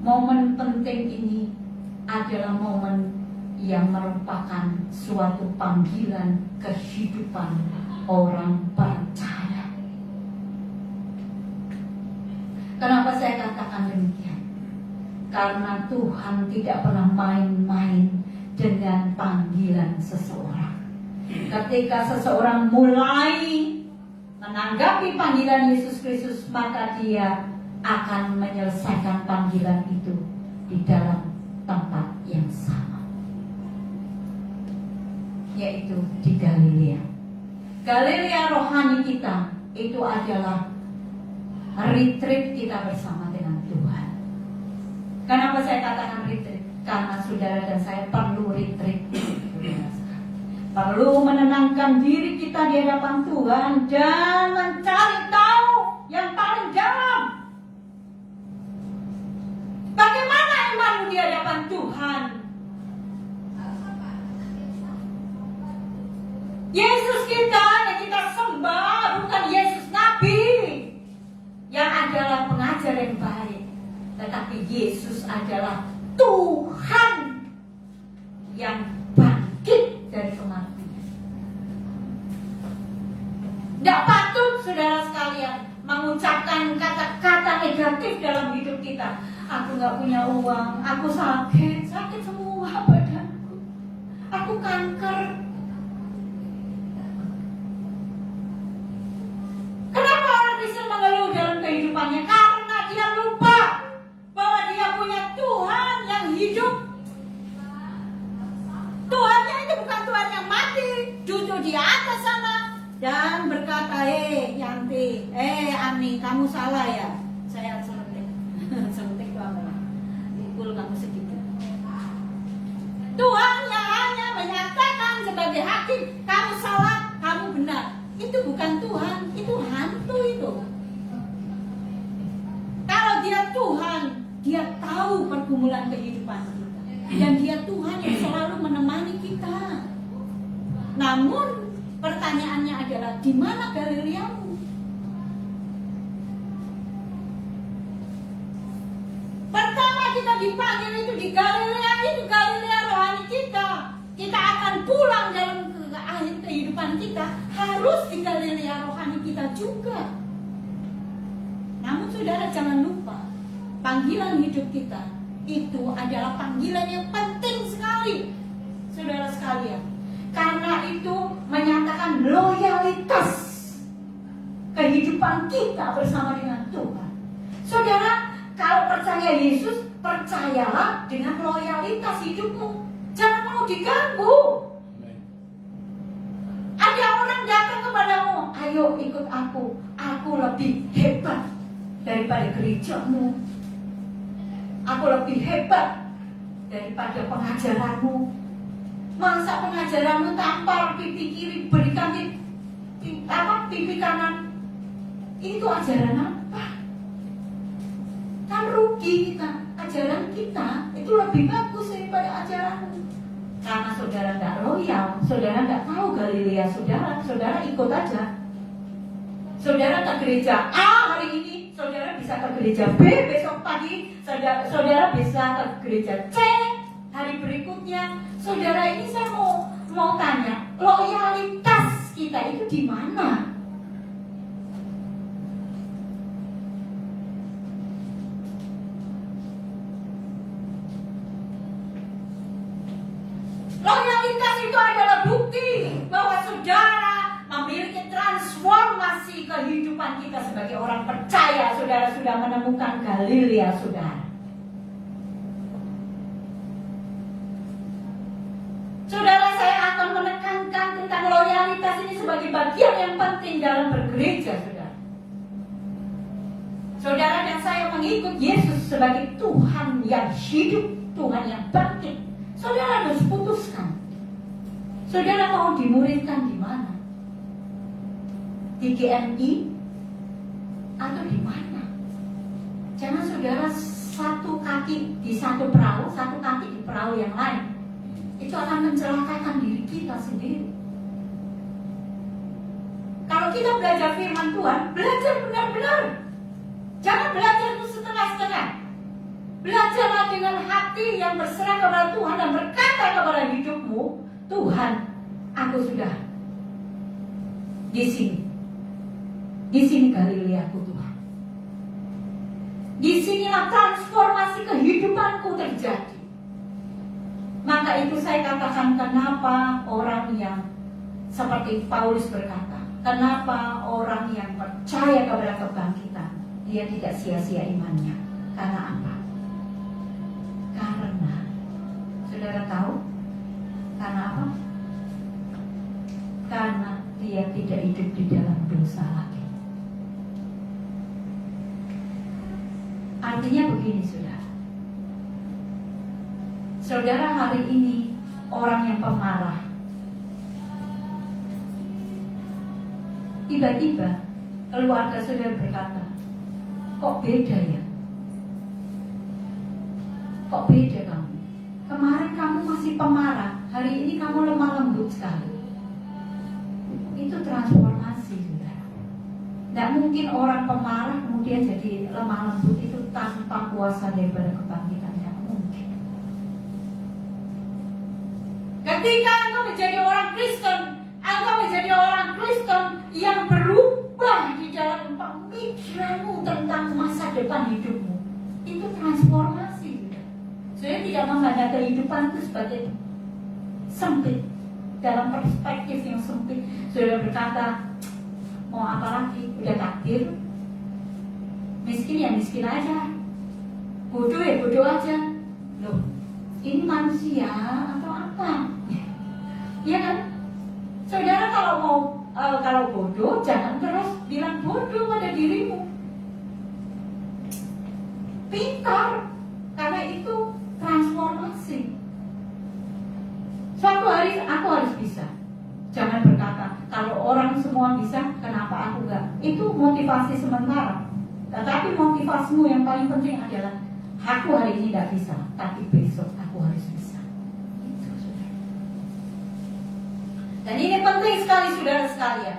momen penting ini adalah momen yang merupakan suatu panggilan kehidupan orang percaya. Kenapa saya katakan demikian? Karena Tuhan tidak pernah main-main dengan panggilan seseorang. Ketika seseorang mulai menanggapi panggilan Yesus Kristus, maka dia akan menyelesaikan panggilan itu di dalam tempat yang sama, yaitu di Galilea. Galilea rohani kita itu adalah retreat kita bersama dengan Tuhan. Kenapa saya katakan retreat? Karena saudara dan saya perlu retreat. Perlu menenangkan diri kita di hadapan Tuhan dan mencari tahu yang paling dalam. Bagaimana imanmu di hadapan Tuhan? Yesus kita yang kita sembah bukan Yesus Nabi yang adalah pengajar yang baik, tetapi Yesus adalah Tuhan yang bangkit dari kematian. Tidak patut saudara sekalian mengucapkan kata-kata negatif dalam hidup kita. Aku gak punya uang, aku sakit semua badanku, aku kanker. Kenapa orang Kristen mengeluh dalam kehidupannya? Karena dia lupa bahwa dia punya Tuhan yang hidup. Tuhannya itu bukan Tuhan yang mati, duduk di atas sana dan berkata, Yanti, Ani, kamu salah ya. Saya sentik kamu, pukul kamu sedikit. Tuhan yang hanya menyatakan sebagai hakim, kamu salah, kamu benar. Itu bukan Tuhan, itu hantu itu. Kalau dia Tuhan, dia tahu pergumulan kehidupan kita, dan dia Tuhan yang selalu menemani kita. Namun pertanyaannya adalah, di mana Galileamu? Pertama kita dipanggil itu di Galilea, itu Galilea rohani kita. Kita akan pulang dalam akhir kehidupan kita, harus di Galilea rohani kita juga. Namun saudara jangan lupa, panggilan hidup kita itu adalah panggilan yang penting sekali, saudara sekalian. Karena itu menyatakan loyalitas kehidupan kita bersama dengan Tuhan. Saudara, kalau percaya Yesus, percayalah dengan loyalitas hidupmu. Jangan mau diganggu. Ada orang datang kepadamu, ayo ikut aku lebih hebat daripada gerejamu, aku lebih hebat daripada pengajaranmu. Masa pengajaranmu tampar pipi kiri, berikan pipi kanan? Itu ajaran apa? Kan rugi kita. Ajaran kita itu lebih bagus daripada ajaranmu. Karena saudara tidak loyal, saudara tidak tahu Galilea saudara ikut aja. Saudara ke gereja A hari ini, saudara bisa ke gereja B besok pagi, saudara bisa ke gereja C hari berikutnya. Saudara, ini saya mau tanya, loyalitas kita itu di mana? Loyalitas itu adalah bukti bahwa saudara memiliki transformasi kehidupan kita sebagai orang percaya. Saudara sudah menemukan Galilea saudara. realitas ini sebagai bagian yang penting dalam bergereja, saudara. Saudara dan saya mengikut Yesus sebagai Tuhan yang hidup, Tuhan yang bangkit. Saudara harus putuskan. Saudara mau dimuridkan di mana? Di GMI atau di mana? Jangan saudara satu kaki di satu perahu, satu kaki di perahu yang lain. Itu akan mencelakakan diri kita sendiri. Kalau kita belajar firman Tuhan, belajar benar-benar. Jangan belajar itu setengah-setengah. Belajarlah dengan hati yang berserah kepada Tuhan dan berkata kepada hidupmu, Tuhan, aku sudah di sini. Di sini Galileaku, Tuhan. Di sinilah transformasi kehidupanku terjadi. Maka itu saya katakan, kenapa orang yang seperti Paulus berkata, kenapa orang yang percaya kepada kebangkitan, dia tidak sia-sia imannya. Karena apa? Karena, saudara tahu? Karena apa? Karena dia tidak hidup di dalam dosa lagi. Artinya begini, saudara. Saudara hari ini orang yang pemarah, tiba-tiba keluarga saudara berkata, kok beda ya? Kok beda kamu? Kemarin kamu masih pemarah, hari ini kamu lemah lembut sekali. Itu transformasi, saudara. Tidak mungkin orang pemarah kemudian jadi lemah lembut itu tanpa kuasa daripada kebangkitan. Tidak mungkin. Ketika engkau menjadi orang Kristen, engkau menjadi orang Kristen yang berubah di dalam pemikiranmu tentang masa depan hidupmu. Itu transformasi. Saya tidak memandang kehidupan itu sebagai sempit. Dalam perspektif yang sempit, sudah berkata, mau apa lagi? Udah takdir. Miskin ya miskin aja. Bodoh ya bodoh aja. Loh, ini manusia atau apa? Ya kan? Saudara kalau bodoh, jangan terus bilang bodoh pada dirimu. Pintar, karena itu transformasi. Suatu hari aku harus bisa. Jangan berkata, kalau orang semua bisa, kenapa aku enggak? Itu motivasi sementara. Tetapi motivasimu yang paling penting adalah, aku hari ini tidak bisa, tapi besok aku harus bisa. Itu, saudara. Dan ini penting sekali, saudara sekalian,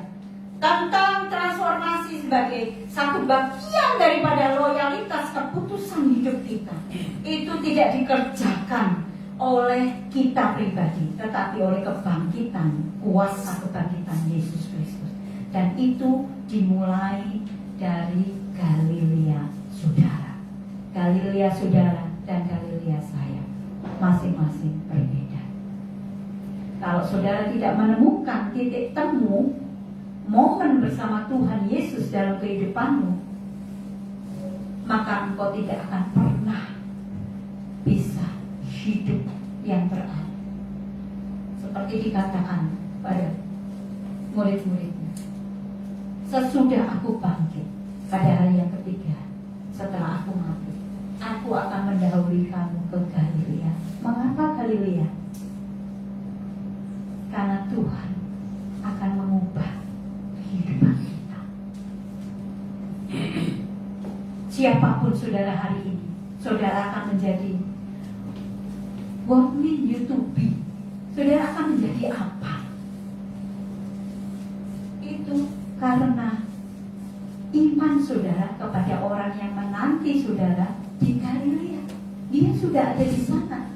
tentang transformasi sebagai satu bagian daripada loyalitas keputusan hidup kita. Itu tidak dikerjakan oleh kita pribadi, tetapi oleh kebangkitan, kuasa kebangkitan Yesus Kristus. Dan itu dimulai dari Galilea saudara. Galilea saudara dan Galilea saya masing-masing berbeda. Kalau saudara tidak menemukan titik temu momen bersama Tuhan Yesus dalam kehidupanmu, maka engkau tidak akan pernah bisa hidup yang berat. Seperti dikatakan pada murid-muridnya, sesudah aku bangkit pada hari yang ketiga, setelah aku mati, aku akan mendahului kamu ke Galilea. Mengapa Galilea? Karena Tuhan akan mengubah kehidupan kita. Siapapun saudara hari ini, saudara akan menjadi, what mean you to be? Saudara akan menjadi apa? Itu karena iman saudara kepada orang yang menanti saudara di Galilea. Dia sudah ada di sana.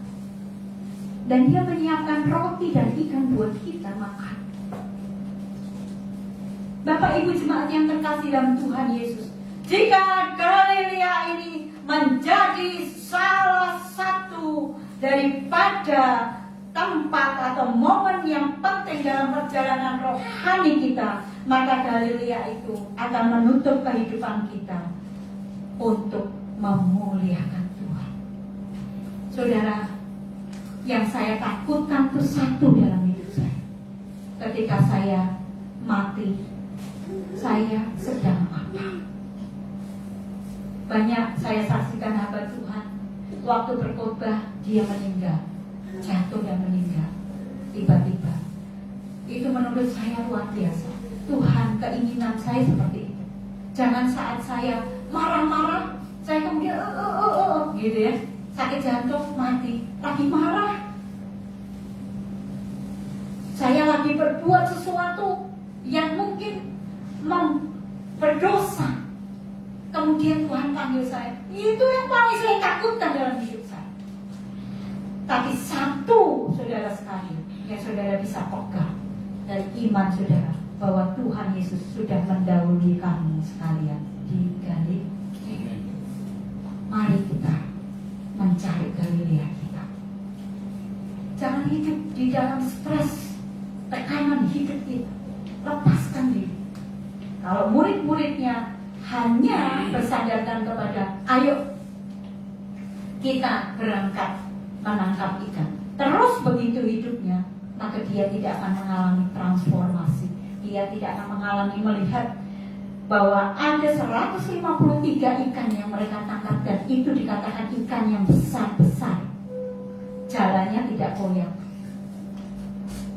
Dan dia menyiapkan roti dan ikan buat kita makan. Bapak Ibu jemaat yang terkasih dalam Tuhan Yesus, jika Galilea ini menjadi salah satu daripada tempat atau momen yang penting dalam perjalanan rohani kita, maka Galilea itu akan menutup kehidupan kita untuk memuliakan Tuhan. Saudara, yang saya takutkan itu satu dalam hidup saya. ketika saya mati, saya sedang apa? Banyak saya saksikan hamba Tuhan, waktu berkhotbah dia meninggal, jatuh dan meninggal tiba-tiba. Itu menurut saya luar biasa. Tuhan, keinginan saya seperti itu. Jangan saat saya marah-marah, saya kemudian gitu ya, sakit jantung, mati, lagi marah. Saya lagi berbuat sesuatu yang mungkin berdosa. Kemudian Tuhan panggil saya. Itu yang paling saya takutkan dalam hidup saya. Tapi satu, saudara sekalian, yang saudara bisa pegang dari iman saudara, bahwa Tuhan Yesus sudah mendahului kami sekalian di Galilea. Mari kita mencari Galilea kita. Jangan hidup di dalam stres, tekanan hidup kita. Lepaskan diri. Kalau murid-muridnya hanya bersandarkan kepada ayo kita berangkat menangkap ikan, terus begitu hidupnya, maka dia tidak akan mengalami transformasi. Dia tidak akan mengalami melihat bahwa ada 153 ikan yang mereka tangkap, dan itu dikatakan ikan yang besar-besar, jalannya tidak koyak.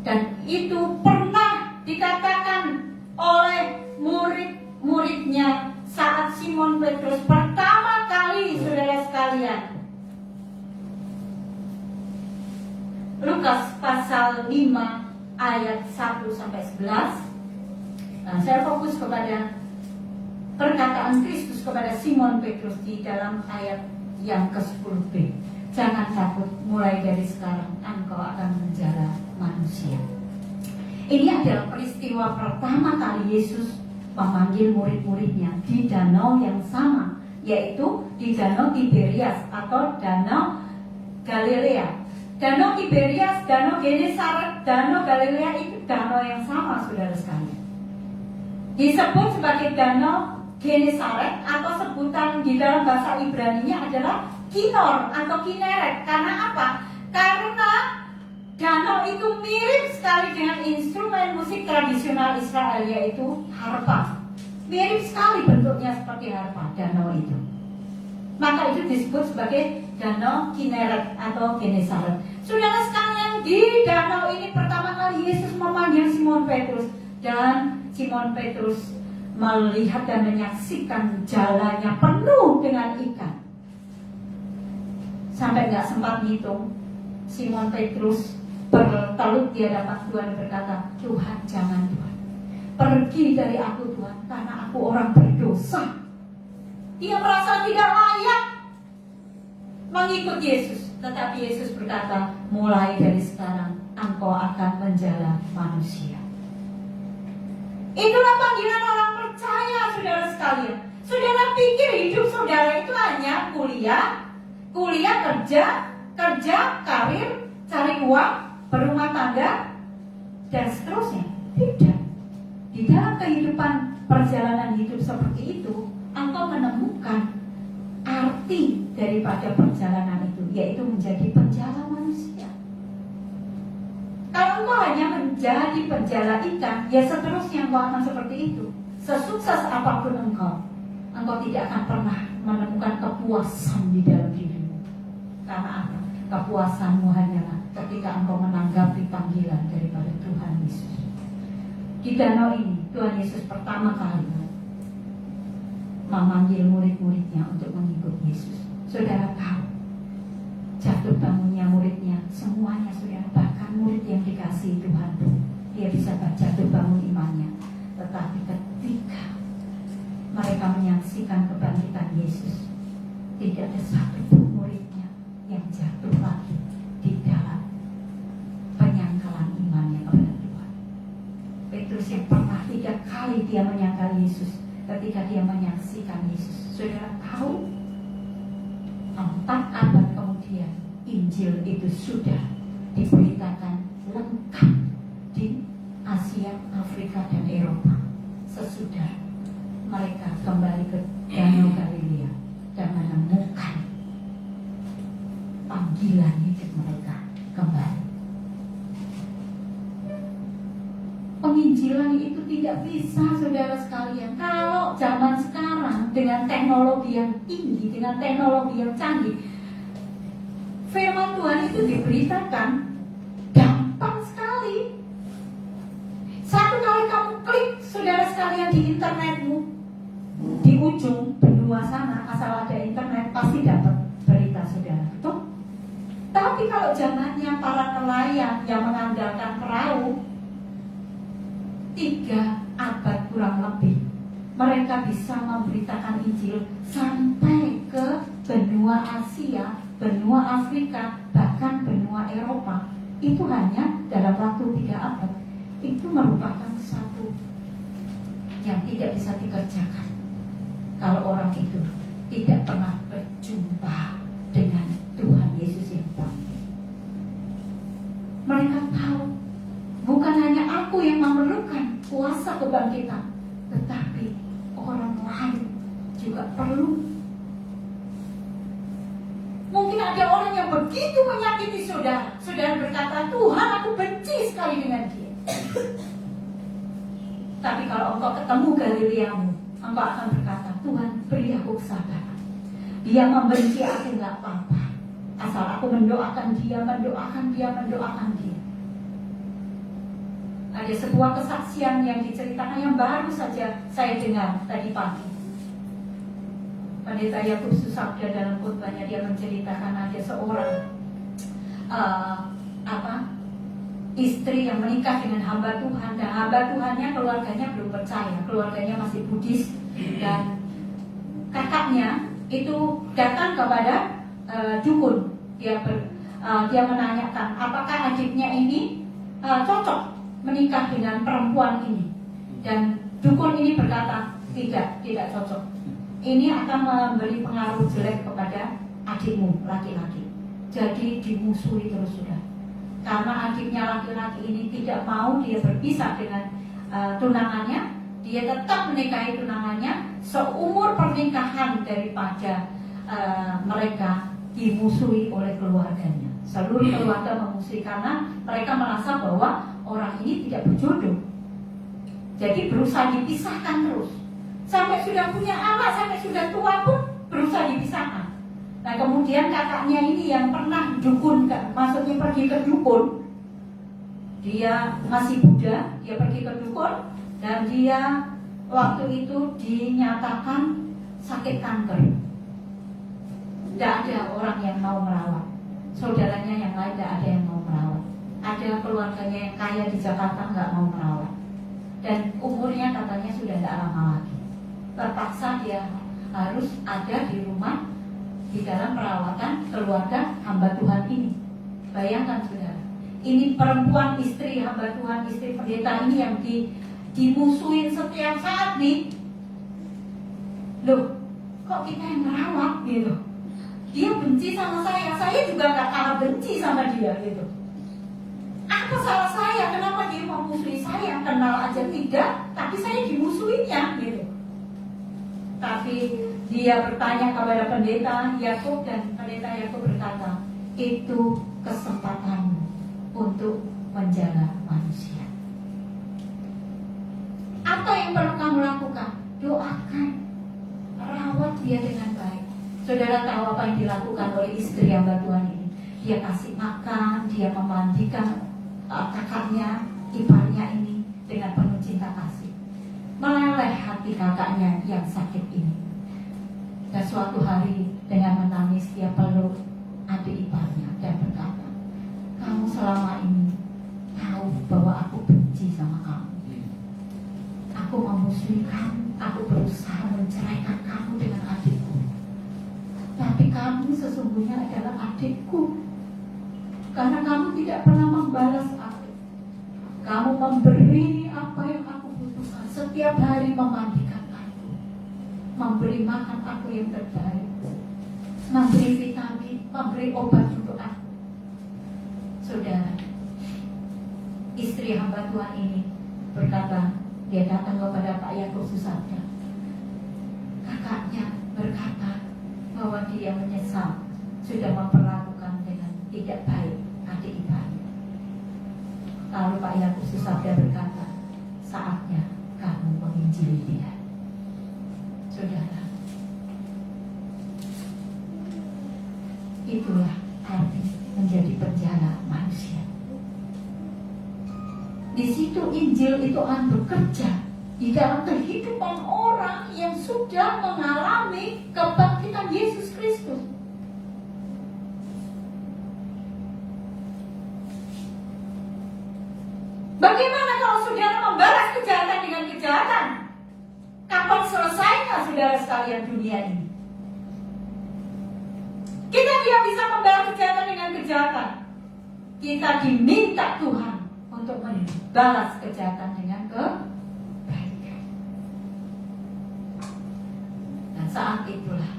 Dan itu pernah dikatakan oleh murid-muridnya saat Simon Petrus pertama kali, saudara sekalian. Lukas pasal 5 ayat 1-11. Nah, saya fokus kepada perkataan Kristus kepada Simon Petrus di dalam ayat yang ke-10b. Jangan takut, mulai dari sekarang engkau akan menjala manusia. Ini adalah peristiwa pertama kali Yesus memanggil murid-muridnya di danau yang sama, yaitu di Danau Tiberias atau Danau Galilea. Danau Tiberias, Danau Genesaret, Danau Galilea itu danau yang sama, saudara sekalian. Disebut sebagai Danau Genesaret atau sebutan di dalam bahasa Ibrani-nya adalah Kinor atau Kineret. Karena apa? Karena danau itu mirip sekali dengan instrumen musik tradisional Israel, yaitu harpa. Mirip sekali bentuknya seperti harpa, danau itu. Maka itu disebut sebagai Danau Kineret atau Genesaret. Saudara sekalian, di danau ini pertama kali Yesus memanggil Simon Petrus, dan Simon Petrus melihat dan menyaksikan jalannya penuh dengan ikan. Sampai gak sempat ngitung, Simon Petrus bertelut di hadapan Tuhan dan berkata, Tuhan, jangan Tuhan, pergi dari aku Tuhan, karena aku orang berdosa. Dia merasa tidak layak mengikut Yesus. Tetapi Yesus berkata, mulai dari sekarang engkau akan menjala manusia. Itulah panggilan orang percaya, saudara sekalian. Saudara pikir hidup saudara itu hanya kuliah, kerja, karir, cari uang, berumah tangga, dan seterusnya. Tidak. Di dalam kehidupan perjalanan hidup seperti itu, engkau menemukan arti daripada perjalanan itu, yaitu menjadi penjala manusia. Kalau engkau hanya menjadi penjala ikan, ya seterusnya engkau akan seperti itu. Sesukses apapun engkau tidak akan pernah menemukan kepuasan di dalam dirimu. Karena apa? Kepuasanmu hanyalah ketika engkau menanggapi panggilan daripada Tuhan Yesus. Di danau ini, Tuhan Yesus pertama kali memanggil murid-muridnya untuk mengikut Yesus. Saudara tahu, jatuh bangunnya muridnya, semuanya saudara, bahkan murid yang dikasihi Tuhan pun, dia bisa jatuh bangun imannya. Tetapi ketika mereka menyaksikan kebangkitan Yesus, tidak ada satu pun muridnya yang jatuh lagi di dalam penyangkalan imannya kepada Tuhan. Petrus yang pernah 3 kali dia menyangkal Yesus, ketika dia menyaksikan Yesus, saudara tahu, 4 abad kemudian Injil itu sudah diberitakan lengkap di Asia, Afrika, dan Eropa. Sesudah mereka kembali ke Danau Galilea dan menemukan panggilan hidup mereka kembali. penginjilan itu tidak bisa, saudara sekalian. Kalau zaman sekarang dengan teknologi yang tinggi, dengan teknologi yang canggih, firman Tuhan itu diberitakan gampang sekali. Satu kali kamu klik, saudara sekalian, di internetmu, di ujung benua sana, asal ada internet, pasti dapat berita, saudara. Betul? Tapi kalau zamannya para nelayan yang mengandalkan perahu, 3 abad kurang lebih, mereka bisa memberitakan Injil sampai ke benua Asia, benua Afrika, bahkan benua Eropa. Itu hanya dalam waktu 3 abad. Itu merupakan satu yang tidak bisa dikerjakan kalau orang itu tidak pernah berjumpa dengan Tuhan Yesus yang bangkit. Mereka tahu bukan hanya aku yang memerlukan kuasa kebangkitan, tetapi orang lain juga perlu. Mungkin ada orang yang begitu menyakiti saudara, saudara berkata, Tuhan, aku benci sekali dengan dia. Tapi kalau engkau ketemu Galileamu, engkau akan berkata, Tuhan, beri aku kesabaran. Dia membenci aku gak apa-apa, asal aku mendoakan dia, mendoakan dia, mendoakan dia. Ada sebuah kesaksian yang diceritakan yang baru saja saya dengar tadi pagi. Pendeta Yakub Susabda dalam khotbahnya dia menceritakan ada seorang istri yang menikah dengan hamba Tuhan, dan hamba Tuhannya keluarganya belum percaya, keluarganya masih Buddhis, dan kakaknya itu datang kepada dukun. Dia menanyakan apakah adiknya ini cocok menikah dengan perempuan ini, dan dukun ini berkata tidak cocok. Ini akan memberi pengaruh jelek kepada adikmu laki-laki. Jadi dimusuhi terus sudah. Karena adiknya laki-laki ini tidak mau dia berpisah dengan tunangannya, dia tetap menikahi tunangannya. Seumur pernikahan daripada mereka dimusuhi oleh keluarganya. Seluruh keluarga memusuhi karena mereka merasa bahwa orang ini tidak berjodoh. Jadi berusaha dipisahkan terus. Sampai sudah punya anak, sampai sudah tua pun berusaha dipisahkan. Nah kemudian kakaknya ini yang pernah dukun, maksudnya pergi ke dukun, dia masih muda, dia pergi ke dukun, dan dia waktu itu dinyatakan sakit kanker. Tidak ada orang yang mau merawat. Saudaranya yang lain tidak ada yang mau merawat. Ada keluarganya yang kaya di Jakarta nggak mau merawat. Dan umurnya katanya sudah tidak lama lagi. Terpaksa dia harus ada di rumah di dalam perawatan keluarga hamba Tuhan ini. Bayangkan saudara, ini perempuan istri hamba Tuhan, istri pendeta ini yang dimusuhin setiap saat nih. Loh, kok kita yang merawat gitu? Dia benci sama saya juga gak kalah benci sama dia gitu. Apa salah saya? Kenapa dia memusuhi saya? Kenal aja tidak, tapi saya dimusuhinnya gitu. Tapi dia bertanya kepada pendeta Yakub, dan pendeta Yakub berkata, itu kesempatanmu untuk menjaga manusia. Apa yang perlu kamu lakukan? Doakan, rawat dia dengan baik. Saudara tahu apa yang dilakukan oleh istri hamba Tuhan ini? Dia kasih makan, dia memandikan kakaknya, iparnya ini dengan penuh cinta kasih. Meleleh hati kakaknya yang sakit ini. Dan suatu hari dengan menangis dia peluk adik iparnya dan berkata, kamu selama ini tahu bahwa aku benci sama kamu. Aku memusuhi kamu, aku berusaha menceraikan kamu dengan adikku. Tapi kamu sesungguhnya adalah adikku. Karena kamu tidak pernah membalas aku. Kamu memberi apa yang aku butuhkan. Setiap hari memandikan aku, memberi makan aku yang terbaik, memberi vitamin, memberi obat untuk aku. Saudara, istri hamba Tuhan ini berkata, dia datang kepada Pak Yakub Susabda. Kakaknya berkata bahwa dia menyesal sudah memperlakukan dengan tidak baik adik iparnya. Lalu Pak Yakub Susabda berkata, saatnya kamu menginjili dia. Saudara, itulah arti menjadi penjala manusia. Di situ Injil itu akan bekerja di dalam kehidupan orang yang sudah mengalami kebangkitan Yesus Kristus. Bagaimana kalau saudara membalas kejahatan dengan kejahatan? Kapan selesainya saudara sekalian dunia ini? Kita tidak bisa membalas kejahatan dengan kejahatan. Kita diminta Tuhan untuk membalas kejahatan dengan kebaikan. Dan saat itulah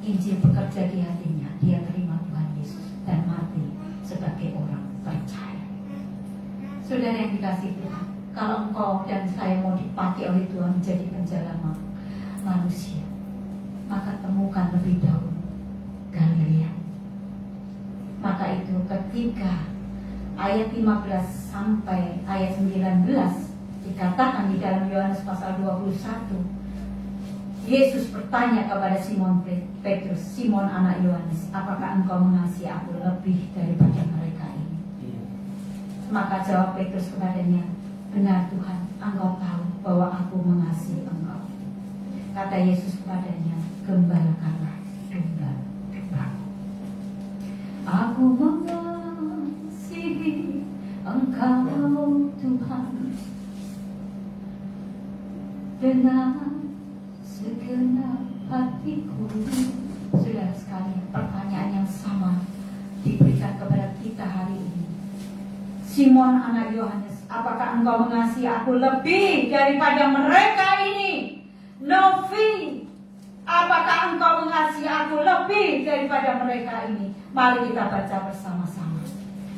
Injil bekerja di hatinya. Dia terima Tuhan Yesus dan mati sebagai orang percaya. Saudara yang dikasihi Tuhan, kalau engkau dan saya mau dipakai oleh Tuhan menjadi penjala manusia, maka temukan lebih dahulu Galilea. Maka itu ketika ayat 15 sampai ayat 19 dikatakan di dalam Yohanes pasal 21, Yesus bertanya kepada Simon Petrus, Simon anak Yohanes, apakah engkau mengasihi aku lebih daripada mereka ini? Maka jawab Petrus kepadanya, benar Tuhan, engkau tahu bahwa aku mengasihi engkau. Kata Yesus kepadanya, gembalakanlah domba-dombaku. Aku mengasihi engkau Tuhan dengan segenap hatiku. Saudara sekalian, pertanyaan yang sama diberikan kepada kita hari ini. Simon anak Yohanes, apakah engkau mengasihi aku lebih daripada mereka ini? Novi, apakah engkau mengasihi aku lebih daripada mereka ini? Mari kita baca bersama-sama.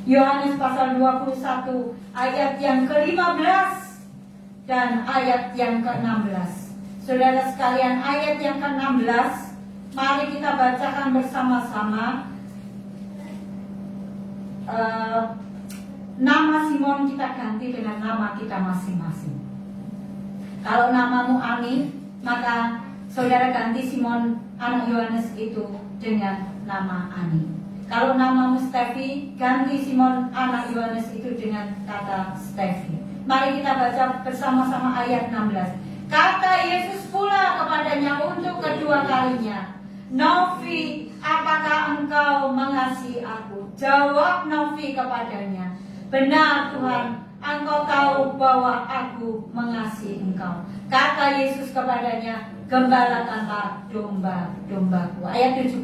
Yohanes pasal 21 ayat yang ke-15 dan ayat yang ke-16. Saudara sekalian, ayat yang ke-16 mari kita bacakan bersama-sama. Nama Simon kita ganti dengan nama kita masing-masing. Kalau namamu Ani, maka saudara ganti Simon anak Yohanes itu dengan nama Ani. Kalau namamu Stevi, ganti Simon anak Yohanes itu dengan kata Stevi. Mari kita baca bersama-sama ayat 16. Kata Yesus pula kepadanya untuk kedua kalinya, Novi, apakah engkau mengasihi aku? Jawab Novi kepadanya, benar Tuhan, engkau tahu bahwa aku mengasihi engkau. Kata Yesus kepadanya, gembalakanlah domba-dombaku. Ayat 17.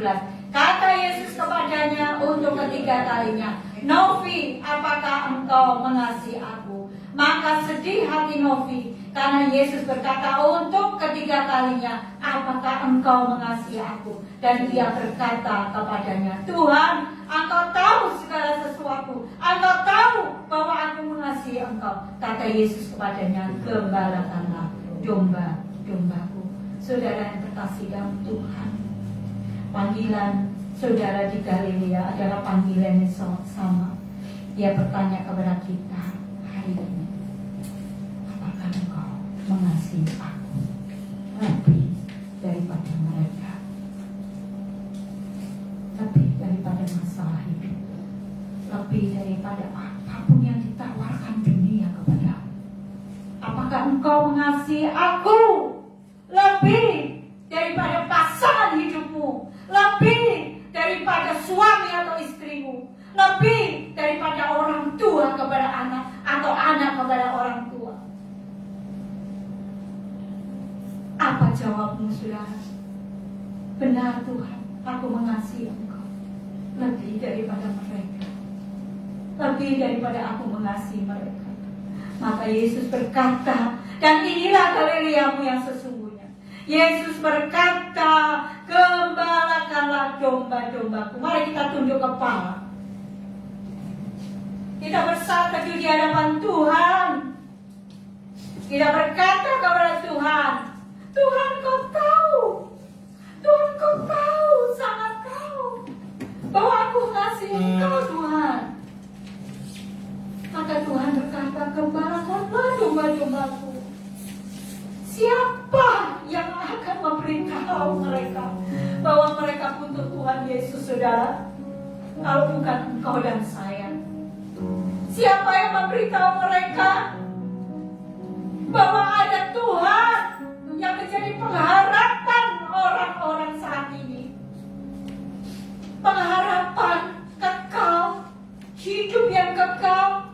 Kata Yesus kepadanya untuk ketiga kalinya, Novi, apakah engkau mengasihi aku? Maka sedih hati Novi karena Yesus berkata untuk ketiga kalinya, apakah engkau mengasihi aku? Dan ia berkata kepadanya, Tuhan, engkau tahu segala sesuatu. Engkau tahu bahwa aku mengasihi engkau. Kata Yesus kepadanya, gembalakanlah domba-dombaku. Saudara yang terkasih dalam Tuhan, panggilan saudara di Galilea adalah panggilan yang sama. Dia bertanya kepada kita hari ini, apakah engkau mengasihi aku lebih daripada mereka, lebih daripada masalah hidup, lebih daripada apapun yang ditawarkan dunia kepadamu? Apakah engkau mengasihi aku lebih daripada pasangan hidupmu, lebih daripada suami atau istrimu, lebih daripada orang tua kepada anak atau anak kepada orang tua? Apa jawabmu, saudara? Benar Tuhan, aku mengasihi engkau lebih daripada mereka, lebih daripada aku mengasihi mereka. Maka Yesus berkata, dan inilah Galileamu yang sesungguhnya. Yesus berkata, gembalakanlah domba-dombaku. Mari kita tunduk kepala. Kita bersatu di hadapan Tuhan. Kita berkata kepada Tuhan, Tuhan kau tahu, Tuhan kau tahu, sangat tahu bahwa aku mengasihi engkau Tuhan. Maka Tuhan berkata mereka gembalakanlah domba-dombaku. Siapa yang akan memberitahu mereka bahwa mereka butuh Tuhan Yesus, saudara? Kalau bukan engkau dan saya. Siapa yang memberitahu mereka bahwa ada Tuhan yang menjadi pengharapan orang-orang saat ini? Pengharapan kekal, hidup yang kekal,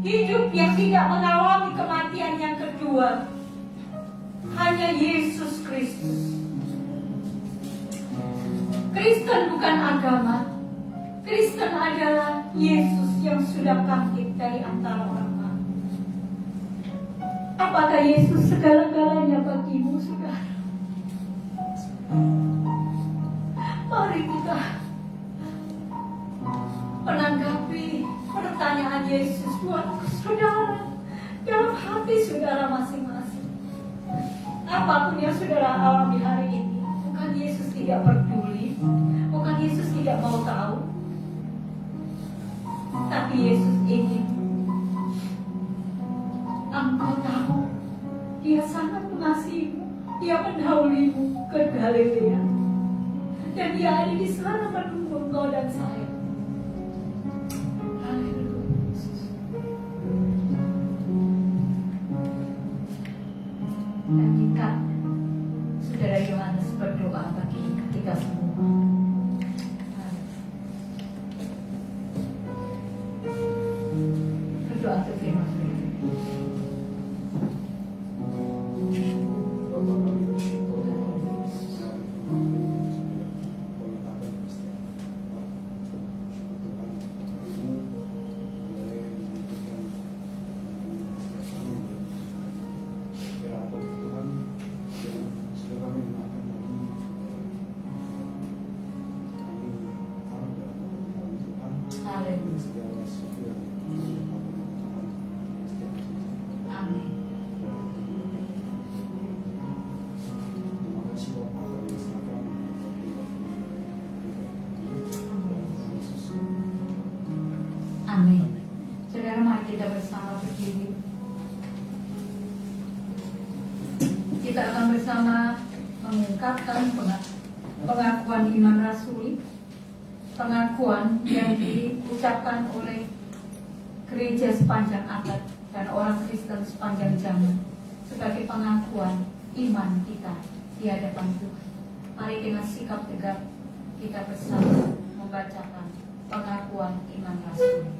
hidup yang tidak mengalami kematian yang kedua. Hanya Yesus Kristus. Kristen bukan agama. Kristen adalah Yesus yang sudah bangkit dari antara orang mati. Apakah Yesus segala-galanya bagimu, saudara? Mari kita menanggapi pertanyaan Yesus buat saudara dalam hati saudara masing-masing. Apapun yang saudara alami hari ini, bukan Yesus tidak peduli, bukan Yesus tidak mau tahu, tapi Yesus ingin engkau tahu. Dia sangat mengasihimu. Dia mendahuluimu ke Galilea, dan dia ada di sana menunggu engkau dan saya. Dan kita, saudara Yohanes berdoa bagi kita semua. Berdoa untuk firman Tuhan. Amin. Amin. Saudara, mari kita bersama berdiri. Kita akan bersama mengungkapkan pengakuan iman rasuli, pengakuan yang diucapkan oleh gereja sepanjang abad dan orang Kristen sepanjang zaman sebagai pengakuan iman kita di hadapan Tuhan. Mari dengan sikap tegak kita bersama membacakan pengakuan iman rasuli.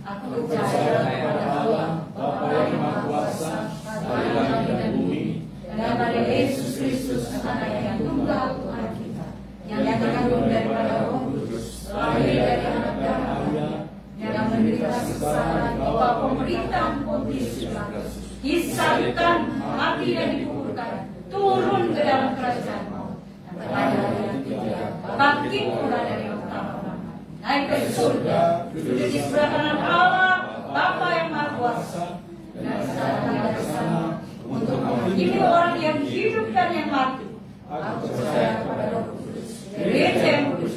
Aku percaya kepada Allah, Bapa yang Maha Kuasa, Bapa langit dan bumi, dan pada Yesus Kristus, Anak yang tunggal Tuhan kita, yang terkandung daripada Roh Kudus, lahir dari anak dan Maria, yang menderita siksaan di bawah pemerintahan Pontius Pilatus, disalibkan, mati dan dikuburkan, turun ke dalam kerajaan maut, dan pada hari yang ketiga bangkit pula dari orang-orang, naik ke surga, duduk di sebelah kanan Allah, Bapa yang Maha Kuasa, dan sekarang ada di sana untuk menghakimi orang yang hidup dan yang mati. Aku percaya kepada Roh Kudus, gereja yang kudus,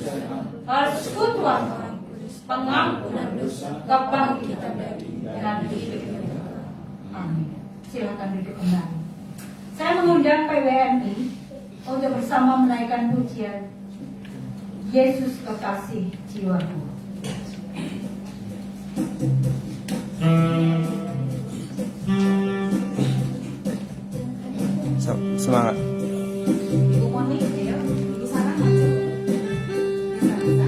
persekutuan orang kudus, pengampunan dosa, kebangkitan dari dan hidup yang kekal. Amin. Silakan duduk kembali. Saya mengundang PWNI untuk bersama menaikkan pujian Yesus kekasih jiwaku. Semangat. Ibu Moni, di sana maju. Bisa.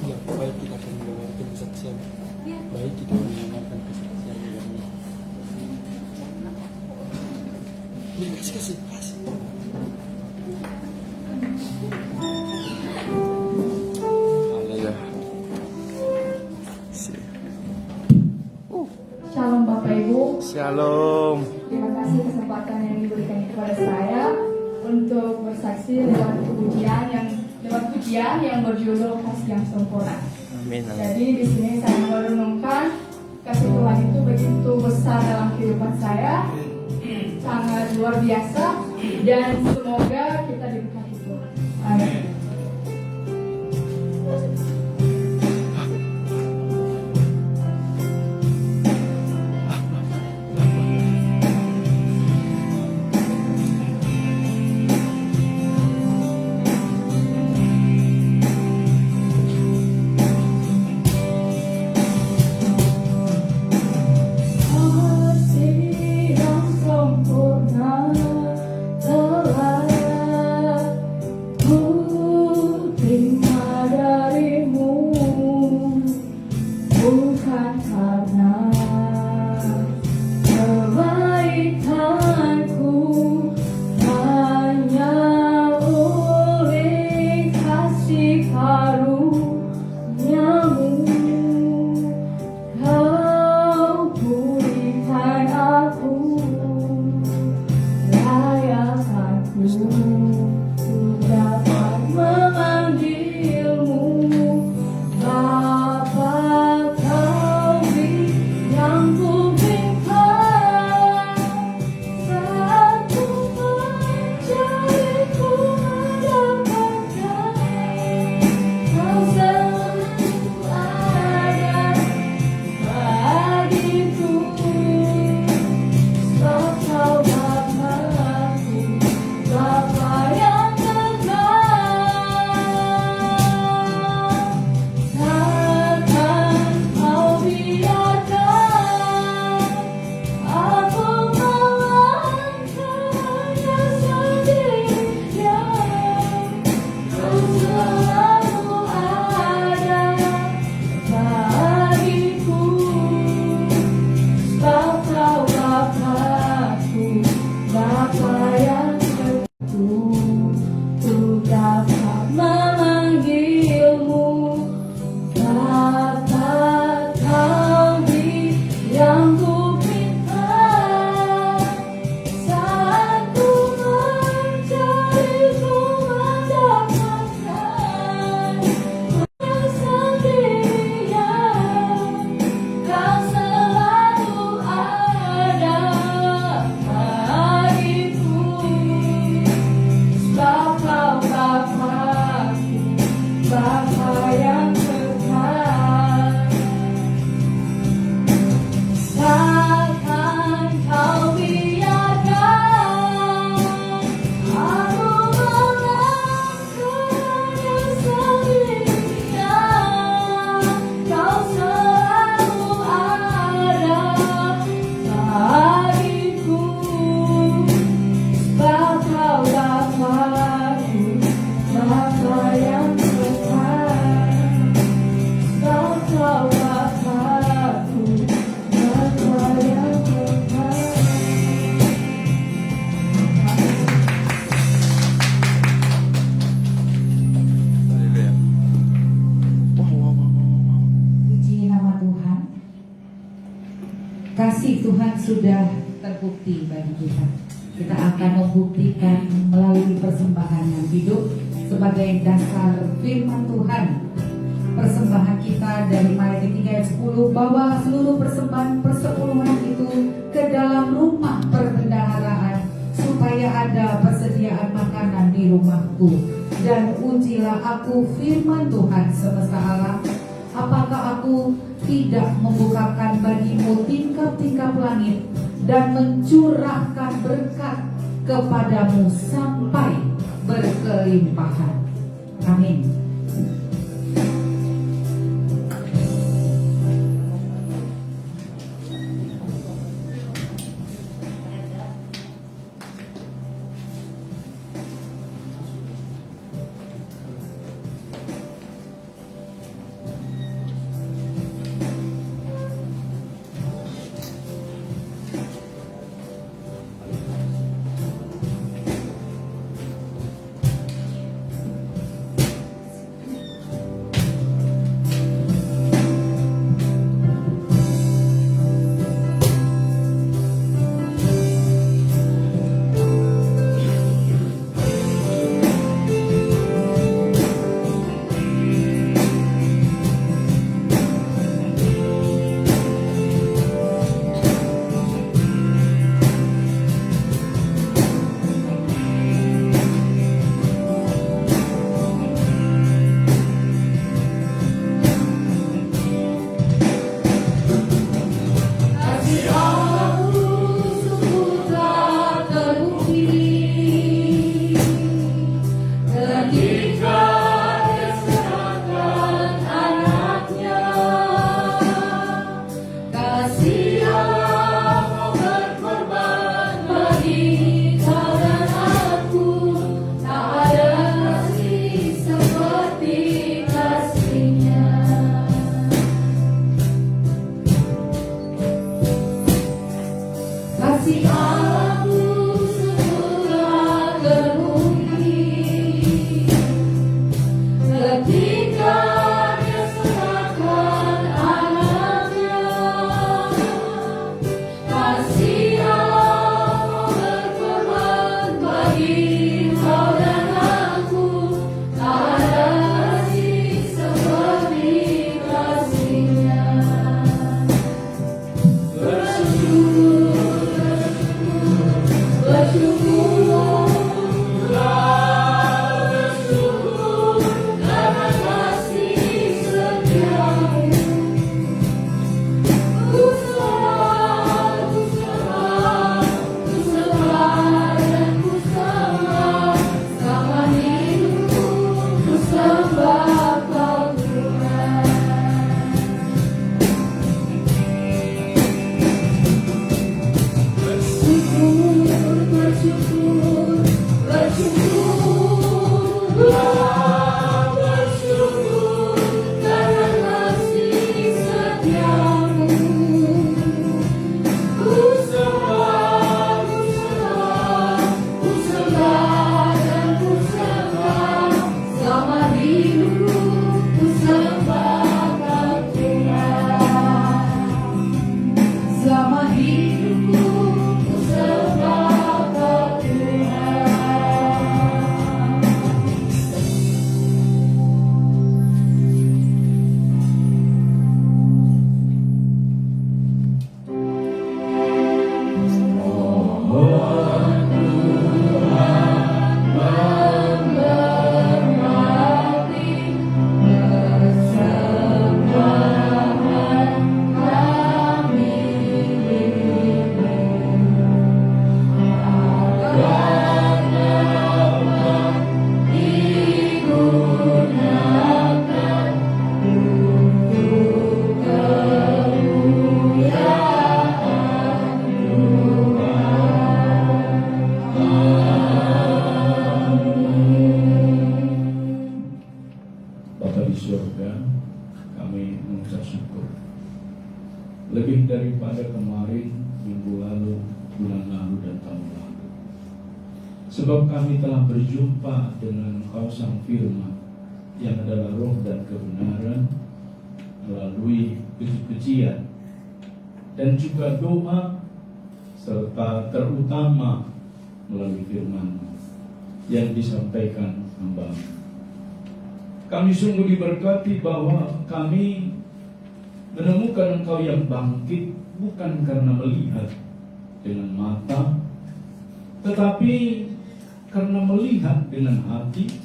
Ya, baik kita akan mendengarkan kesaksian. Baik kita akan mendengarkan kesaksian dari ini kasih. Haleluya. Shalom Bapak Ibu. Shalom. Terima kasih kesempatan yang diberikan kepada saya untuk bersaksi lewat pujian yang berjudul Kasih yang Sempurna. Amin. Jadi di sini saya merenungkan kasih Tuhan itu begitu besar dalam kehidupan saya, sangat luar biasa, dan semoga kita diberkati Tuhan. Amin. Kasih yang sempurna telah sudah terbukti bagi kita. Kita akan membuktikan melalui persembahan yang hidup sebagai dasar firman Tuhan. Persembahan kita dari Matius 3 ayat 10, bahwa seluruh persembahan persepuluhan itu ke dalam rumah perbendaharaan, supaya ada persediaan makanan di rumahku. Dan ujilah aku firman Tuhan semesta alam, apakah aku tidak membukakan bagimu tingkap-tingkap langit dan mencurahkan berkat kepadamu sampai berkelimpahan. Amin. lebih daripada kemarin, minggu lalu, bulan lalu, dan tahun lalu. Sebab kami telah berjumpa dengan Engkau Sang Firman, yang adalah roh dan kebenaran, melalui puji-pujian dan juga doa serta terutama melalui firman yang disampaikan hamba. Kami sungguh diberkati bahwa kami menemukan Engkau yang bangkit bukan karena melihat dengan mata, tetapi karena melihat dengan hati,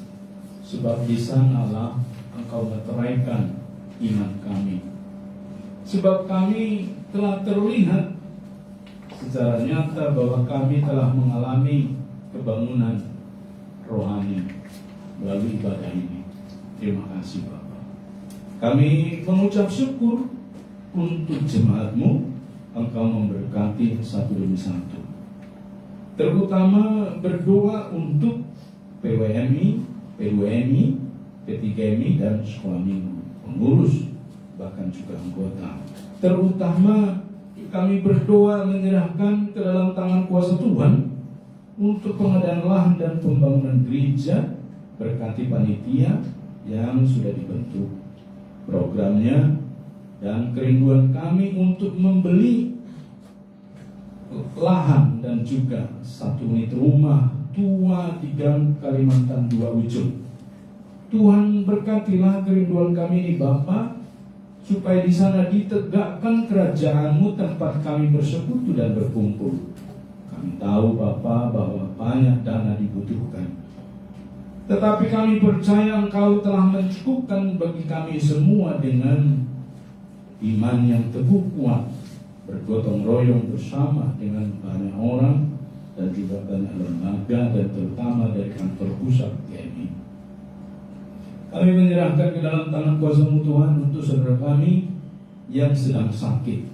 sebab di sanalah Engkau meteraikan iman kami. Sebab kami telah terlihat secara nyata bahwa kami telah mengalami kebangunan rohani melalui ibadah ini. Terima kasih Bapak. Kami mengucap syukur untuk jemaat-Mu. Engkau memberkati satu demi satu. Terutama berdoa untuk PWMI, PWMI, P3MI dan sekolah minggu, pengurus, bahkan juga anggota. Terutama kami berdoa menyerahkan ke dalam tangan kuasa Tuhan untuk pengadaan lahan dan pembangunan gereja. Berkati panitia yang sudah dibentuk, programnya, dan kerinduan kami untuk membeli lahan dan juga 1 unit rumah tua di Gang Kalimantan 2 Ujung. Tuhan berkatilah kerinduan kami ini Bapa, supaya di sana ditegakkan kerajaan-Mu tempat kami bersekutu dan berkumpul. Kami tahu Bapa bahwa banyak dana dibutuhkan, tetapi kami percaya Engkau telah mencukupkan bagi kami semua dengan iman yang teguh kuat, bergotong royong bersama dengan banyak orang dan juga banyak lembaga dan terutama dari kantor pusat TNI. Kami menyerahkan ke dalam tangan kuasa-Mu Tuhan untuk saudara kami yang sedang sakit,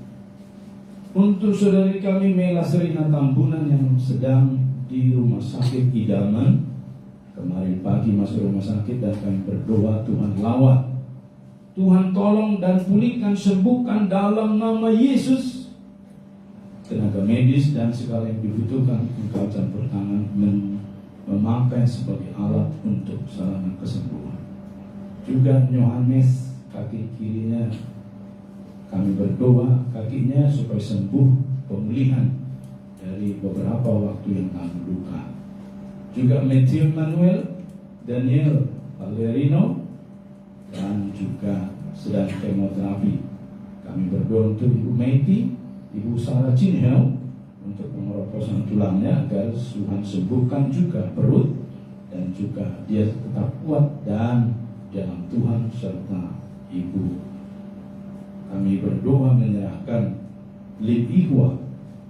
untuk saudari kami Mela Serina Tambunan yang sedang di rumah sakit idaman. Kemarin pagi masuk rumah sakit dan kami berdoa Tuhan lawat, Tuhan tolong dan pulihkan, sembuhkan dalam nama Yesus. Tenaga medis dan segala yang dibutuhkan Engkau campur tangan memakai sebagai alat untuk sarana kesembuhan. Juga Yohanes, kaki kirinya kami berdoa kakinya supaya sembuh, pemulihan dari beberapa waktu yang lalu luka. Juga Matthew Manuel, Daniel Valerino, dan juga sedang kemoterapi. Kami berdoa untuk Ibu Meiti, Ibu Sarah Cinhel untuk pengeroposan tulangnya agar Tuhan sembuhkan juga perut dan juga dia tetap kuat dan dalam Tuhan serta Ibu. Kami berdoa menyerahkan Lip Ihwa,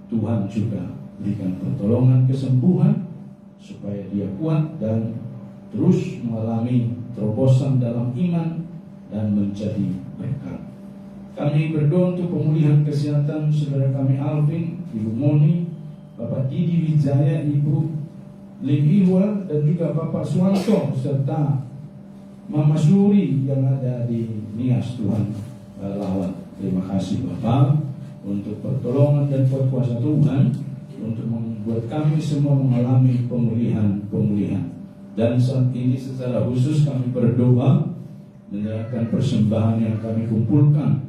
Tuhan juga berikan pertolongan kesembuhan supaya dia kuat dan terus mengalami terobosan dalam iman dan menjadi berkat. Kami berdoa untuk pemulihan kesehatan saudara kami Alvin, Ibu Moni, Bapak Didi Wijaya, Ibu Libiwa, dan juga Bapak Suwanto serta Mama Suri yang ada di Nias. Tuhan lawat. Terima kasih Bapak untuk pertolongan dan kuasa Tuhan untuk membuat kami semua mengalami pemulihan. Dan saat ini secara khusus kami berdoa menyerahkan persembahan yang kami kumpulkan,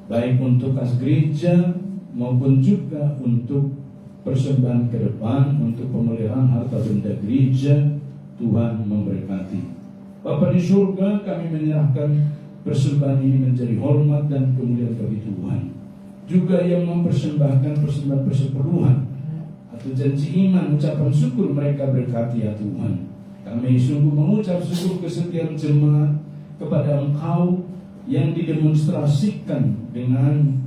baik untuk kas gereja maupun juga untuk persembahan ke depan untuk pemeliharaan harta benda gereja. Tuhan memberkati. Bapa di surga, kami menyerahkan persembahan ini menjadi hormat dan kemuliaan bagi Tuhan. Juga yang mempersembahkan persembahan perseperuhan atau janji iman, ucapan syukur mereka berkati ya Tuhan. Kami sungguh mengucap syukur kesetiaan jemaat kepada Engkau yang didemonstrasikan dengan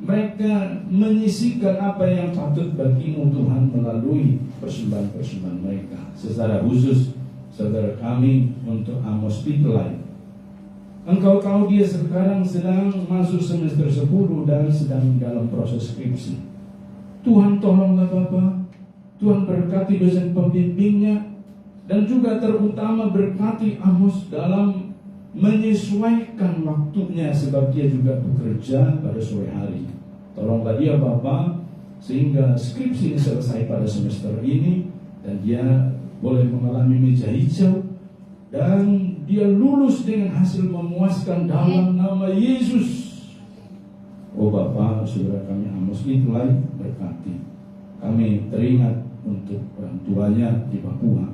mereka menyisihkan apa yang patut bagimu Tuhan melalui persembahan-persembahan mereka. Secara khusus saudara kami untuk Amos Pitlai, Engkau tahu dia sekarang sedang masuk semester 10 dan sedang dalam proses skripsi. Tuhan tolonglah Bapa, Tuhan berkati dosen pembimbingnya, dan juga terutama berkati Amos dalam menyesuaikan waktunya sebab dia juga bekerja pada sore hari. Tolonglah dia Bapa sehingga skripsi ini selesai pada semester ini dan dia boleh mengalami meja hijau dan dia lulus dengan hasil memuaskan dalam nama Yesus. Oh Bapa, saudara kami Amos Pitlai, berkati. Kami teringat untuk orang tuanya di Papua,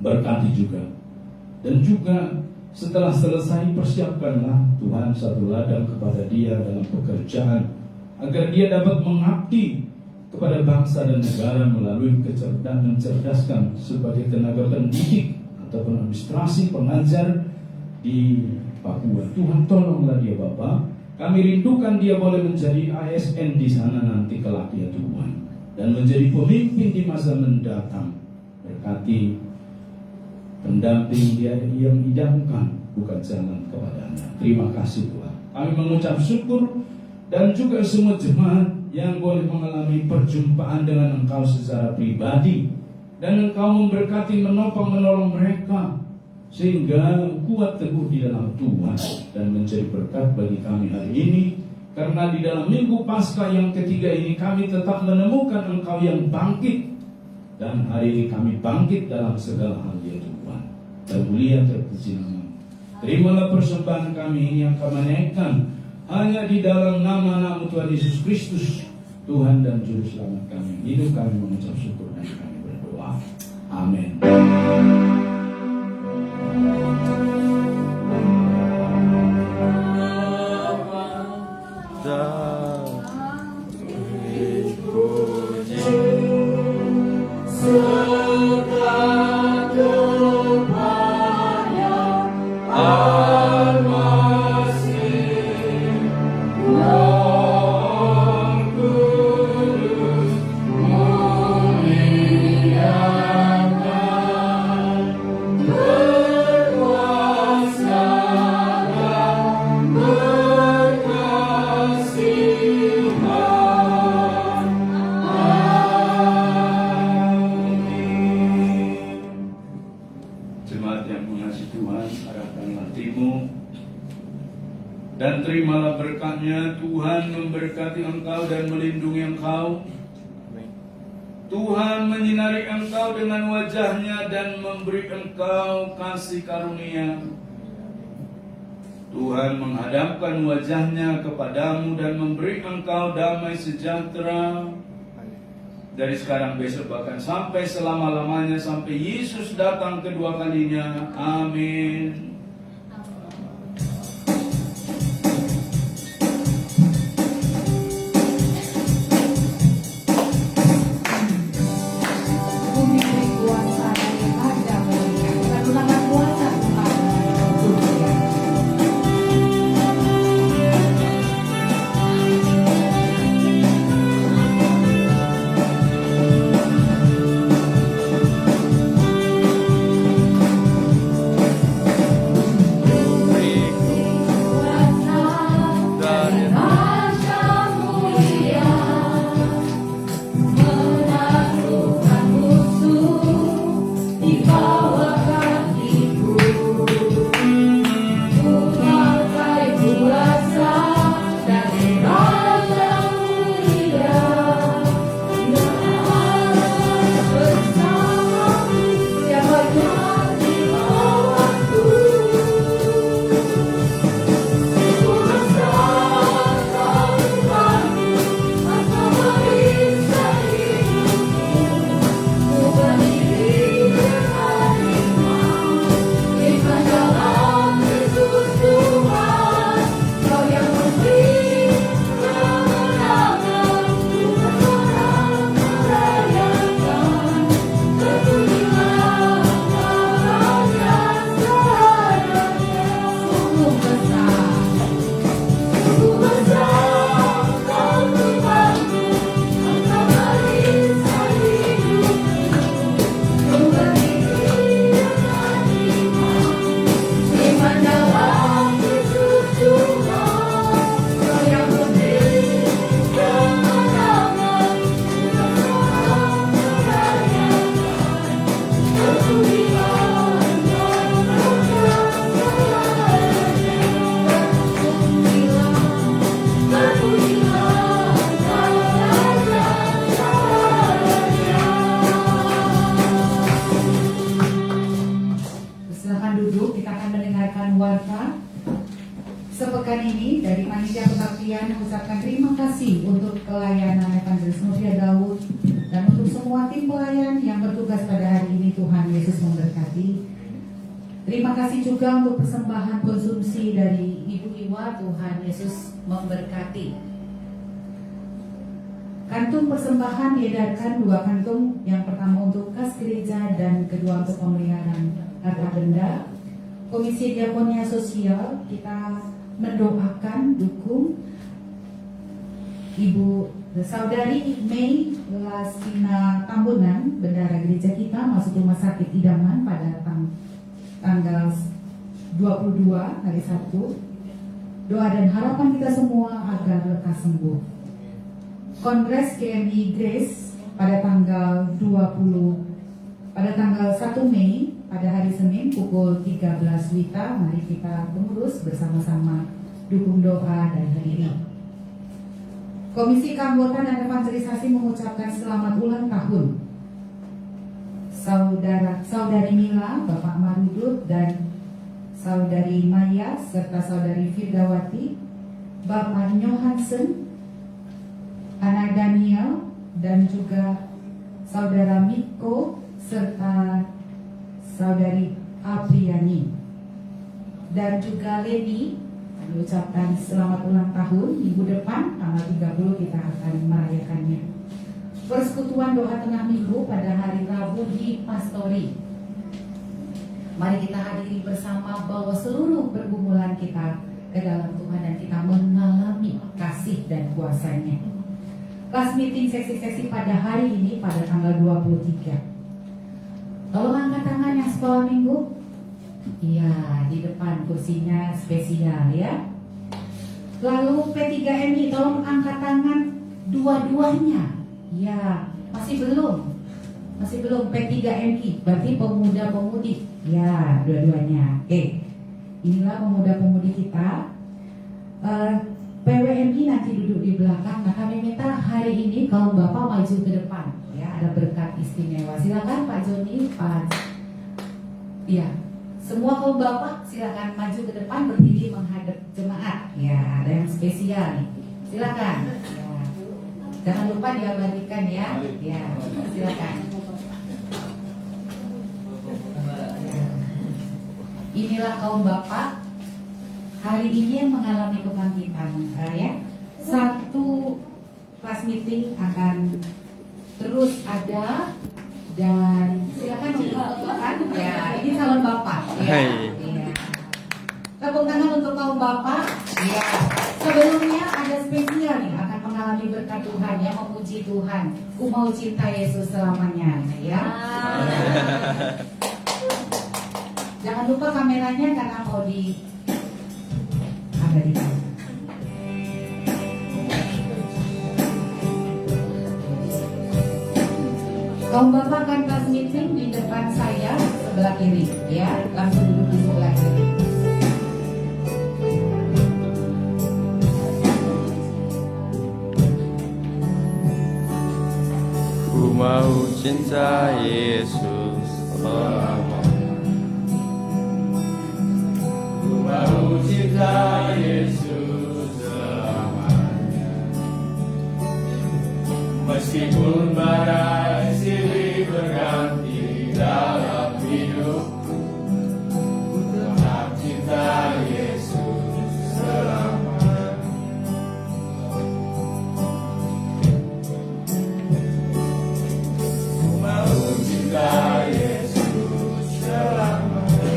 berkati juga. Dan juga setelah selesai, persiapkanlah Tuhan satu ladang kepada dia dalam pekerjaan, agar dia dapat mengabdi kepada bangsa dan negara melalui kecerdasan, mencerdaskan sebagai tenaga pendidik ataupun administrasi pengajar di Papua. Tuhan tolonglah dia Bapa. Kami rindukan dia boleh menjadi ASN di sana nanti kelak ya Tuhan, dan menjadi pemimpin di masa mendatang. Berkati pendamping dia yang idamkan, bukan jalan kepadanya. Terima kasih Tuhan. Kami mengucap syukur, dan juga semua jemaat yang boleh mengalami perjumpaan dengan Engkau secara pribadi, dan Engkau memberkati, menopang, menolong mereka sehingga kuat teguh di dalam Tuhan dan menjadi berkat bagi kami hari ini. Karena di dalam Minggu Paskah yang ketiga ini kami tetap menemukan Engkau yang bangkit, dan hari ini kami bangkit dalam segala hal ya Tuhan. Dan mulia terpuji nama. Terimalah persembahan kami ini yang kami naikkan hanya di dalam nama Tuhan Yesus Kristus, Tuhan dan Juru Selamat kami. Hidup kami mengucap syukur dan kami berdoa. Amin. Jemaat yang mengasihi Tuhan, arahkanlah hatimu dan terimalah berkatnya. Tuhan memberkati engkau dan melindungi engkau. Tuhan menyinari engkau dengan wajahnya dan memberi engkau kasih karunia. Tuhan menghadapkan wajahnya kepadamu dan memberi engkau damai sejahtera. Dari sekarang, besok, bahkan sampai selama-lamanya, sampai Yesus datang kedua kalinya. Amin. Bumi beri kuasa dari Raja mulia, karuniakan kuasa Tuhan dunia. Sepekan ini dari Panitia Kebaktian mengucapkan terima kasih untuk pelayanan evangelis Terima kasih juga untuk persembahan konsumsi dari Ibu Iwa. Tuhan Yesus memberkati. Kantung persembahan diedarkan 2 kantung. Yang pertama untuk kas gereja dan kedua untuk pemeliharaan harta benda. Komisi Diakonia Sosial kita mendoakan dukung Ibu Saudari Mei Lasina Tambunan, bendahara gereja kita, masuk rumah sakit idaman pada tanggal 22 hari Sabtu. Doa dan harapan kita semua agar lekas sembuh. Kongres GMI Grace pada tanggal 1 Mei pada hari Senin pukul 13 WITA. Mari kita pengurus bersama-sama dukung doa dan hari ini. Komisi Keanggotaan dan Evangelisasi mengucapkan selamat ulang tahun Saudari Mila, Bapak Marudut, dan Saudari Maya serta Saudari Firdawati, Bapak Johansen, Anak Daniel, dan juga Saudara Miko serta Saudari Apriani, dan juga Leni. Mengucapkan selamat ulang tahun. Minggu depan tanggal 30 kita akan merayakannya. Persekutuan doa tengah minggu pada hari Rabu di Pastori. Mari kita hadiri bersama bahwa seluruh pergumulan kita ke dalam Tuhan dan kita mengalami kasih dan kuasa-Nya. Kelas meeting seksi-seksi pada hari ini pada tanggal 23. Tolong angkat tangan yang sekolah minggu. Iya, di depan kursinya spesial ya. Lalu P3MI, tolong angkat tangan dua-duanya. Ya, masih belum P3MI, berarti pemuda-pemudi. Ya, dua-duanya. Oke, inilah pemuda-pemudi kita. PWMI nanti duduk di belakang. Nah, kami minta hari ini kaum bapak maju ke depan. Ya, ada berkat istimewa. Silakan Pak Joni, Pak. Ya. Semua kaum bapak silakan maju ke depan berdiri menghadap jemaat. Ya, ada yang spesial nih. Silakan. Ya. Jangan lupa diabadikan ya. Ya, silakan. Ya. Inilah kaum bapak hari ini yang mengalami kebangkitan. Ya, satu kelas meeting akan terus ada. Dan silakan untuk ya, ini calon bapak. Ya, ya. Tepuk tangan untuk kaum bapak. Ya. Sebelumnya ada spesial nih akan mengalami berkat Tuhan ya, memuji Tuhan. Ku mau cinta Yesus selamanya. Ya. Jangan lupa kameranya karena mau di ada di sana. Kaum bapak akan kelas meeting di depan saya sebelah kiri, ya, langsung duduk di sebelah kiri. Ku mau cinta Yesus selamanya. Ku mau cinta Yesus selamanya. Meskipun badai silih berganti dalam hidupku, ku tetap cinta Yesus selamanya. Ku mau cinta Yesus selamanya.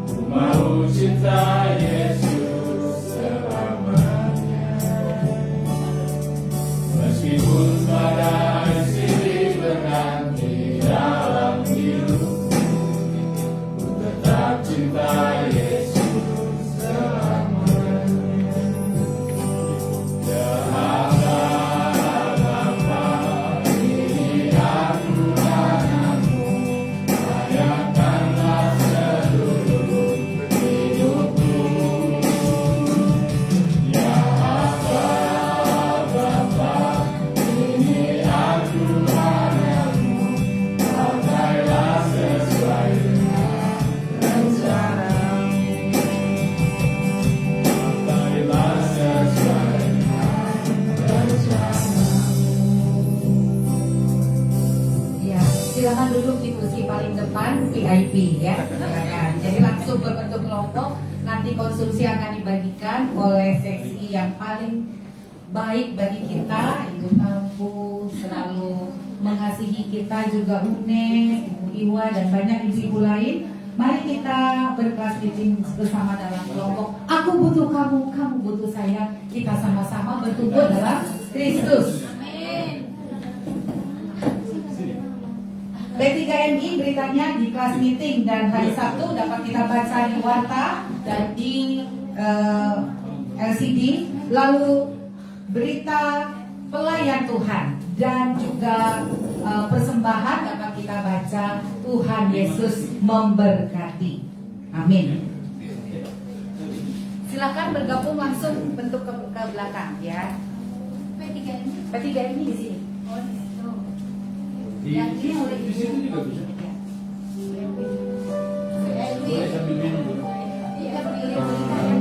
Ku mau cinta Yesus selamanya. Meskipun badai silih berganti dalam hidupku, ku tetap cinta Yesus selamanya. Jahatlah Bapa, ini aku anakmu, layakanlah seluruh hidupku. Jahatlah Bapa, ini aku anakmu, pakailah sesuai dengan rencanamu. Pakailah sesuai dengan rencanamu. Ya, silakan duduk di kursi Pak paling depan VIP ya. Silakan. Jadi langsung berbentuk kelompok. Nanti konsumsi akan dibagikan oleh seksi yang paling baik bagi kita. Ibu Tampu selalu mengasihi kita, juga Une, Ibu Iwa dan banyak ibu-ibu lain. Mari kita berkelas meeting bersama dalam kelompok. Aku butuh kamu, kamu butuh saya. Kita sama-sama bertumbuh dalam Kristus. P3MI beritanya di kelas meeting dan hari Sabtu dapat kita baca di warta dan di LCD. Lalu berita pelayan Tuhan dan juga persembahan dapat kita baca. Tuhan Yesus memberkati. Amin. Silakan bergabung langsung bentuk ke belakang ya. P3MI di sini. Oh, di situ. Yang ini oleh di situ juga bisa. Ya. 哎 Boleh sambil minum dulu. iya, beli. Iya.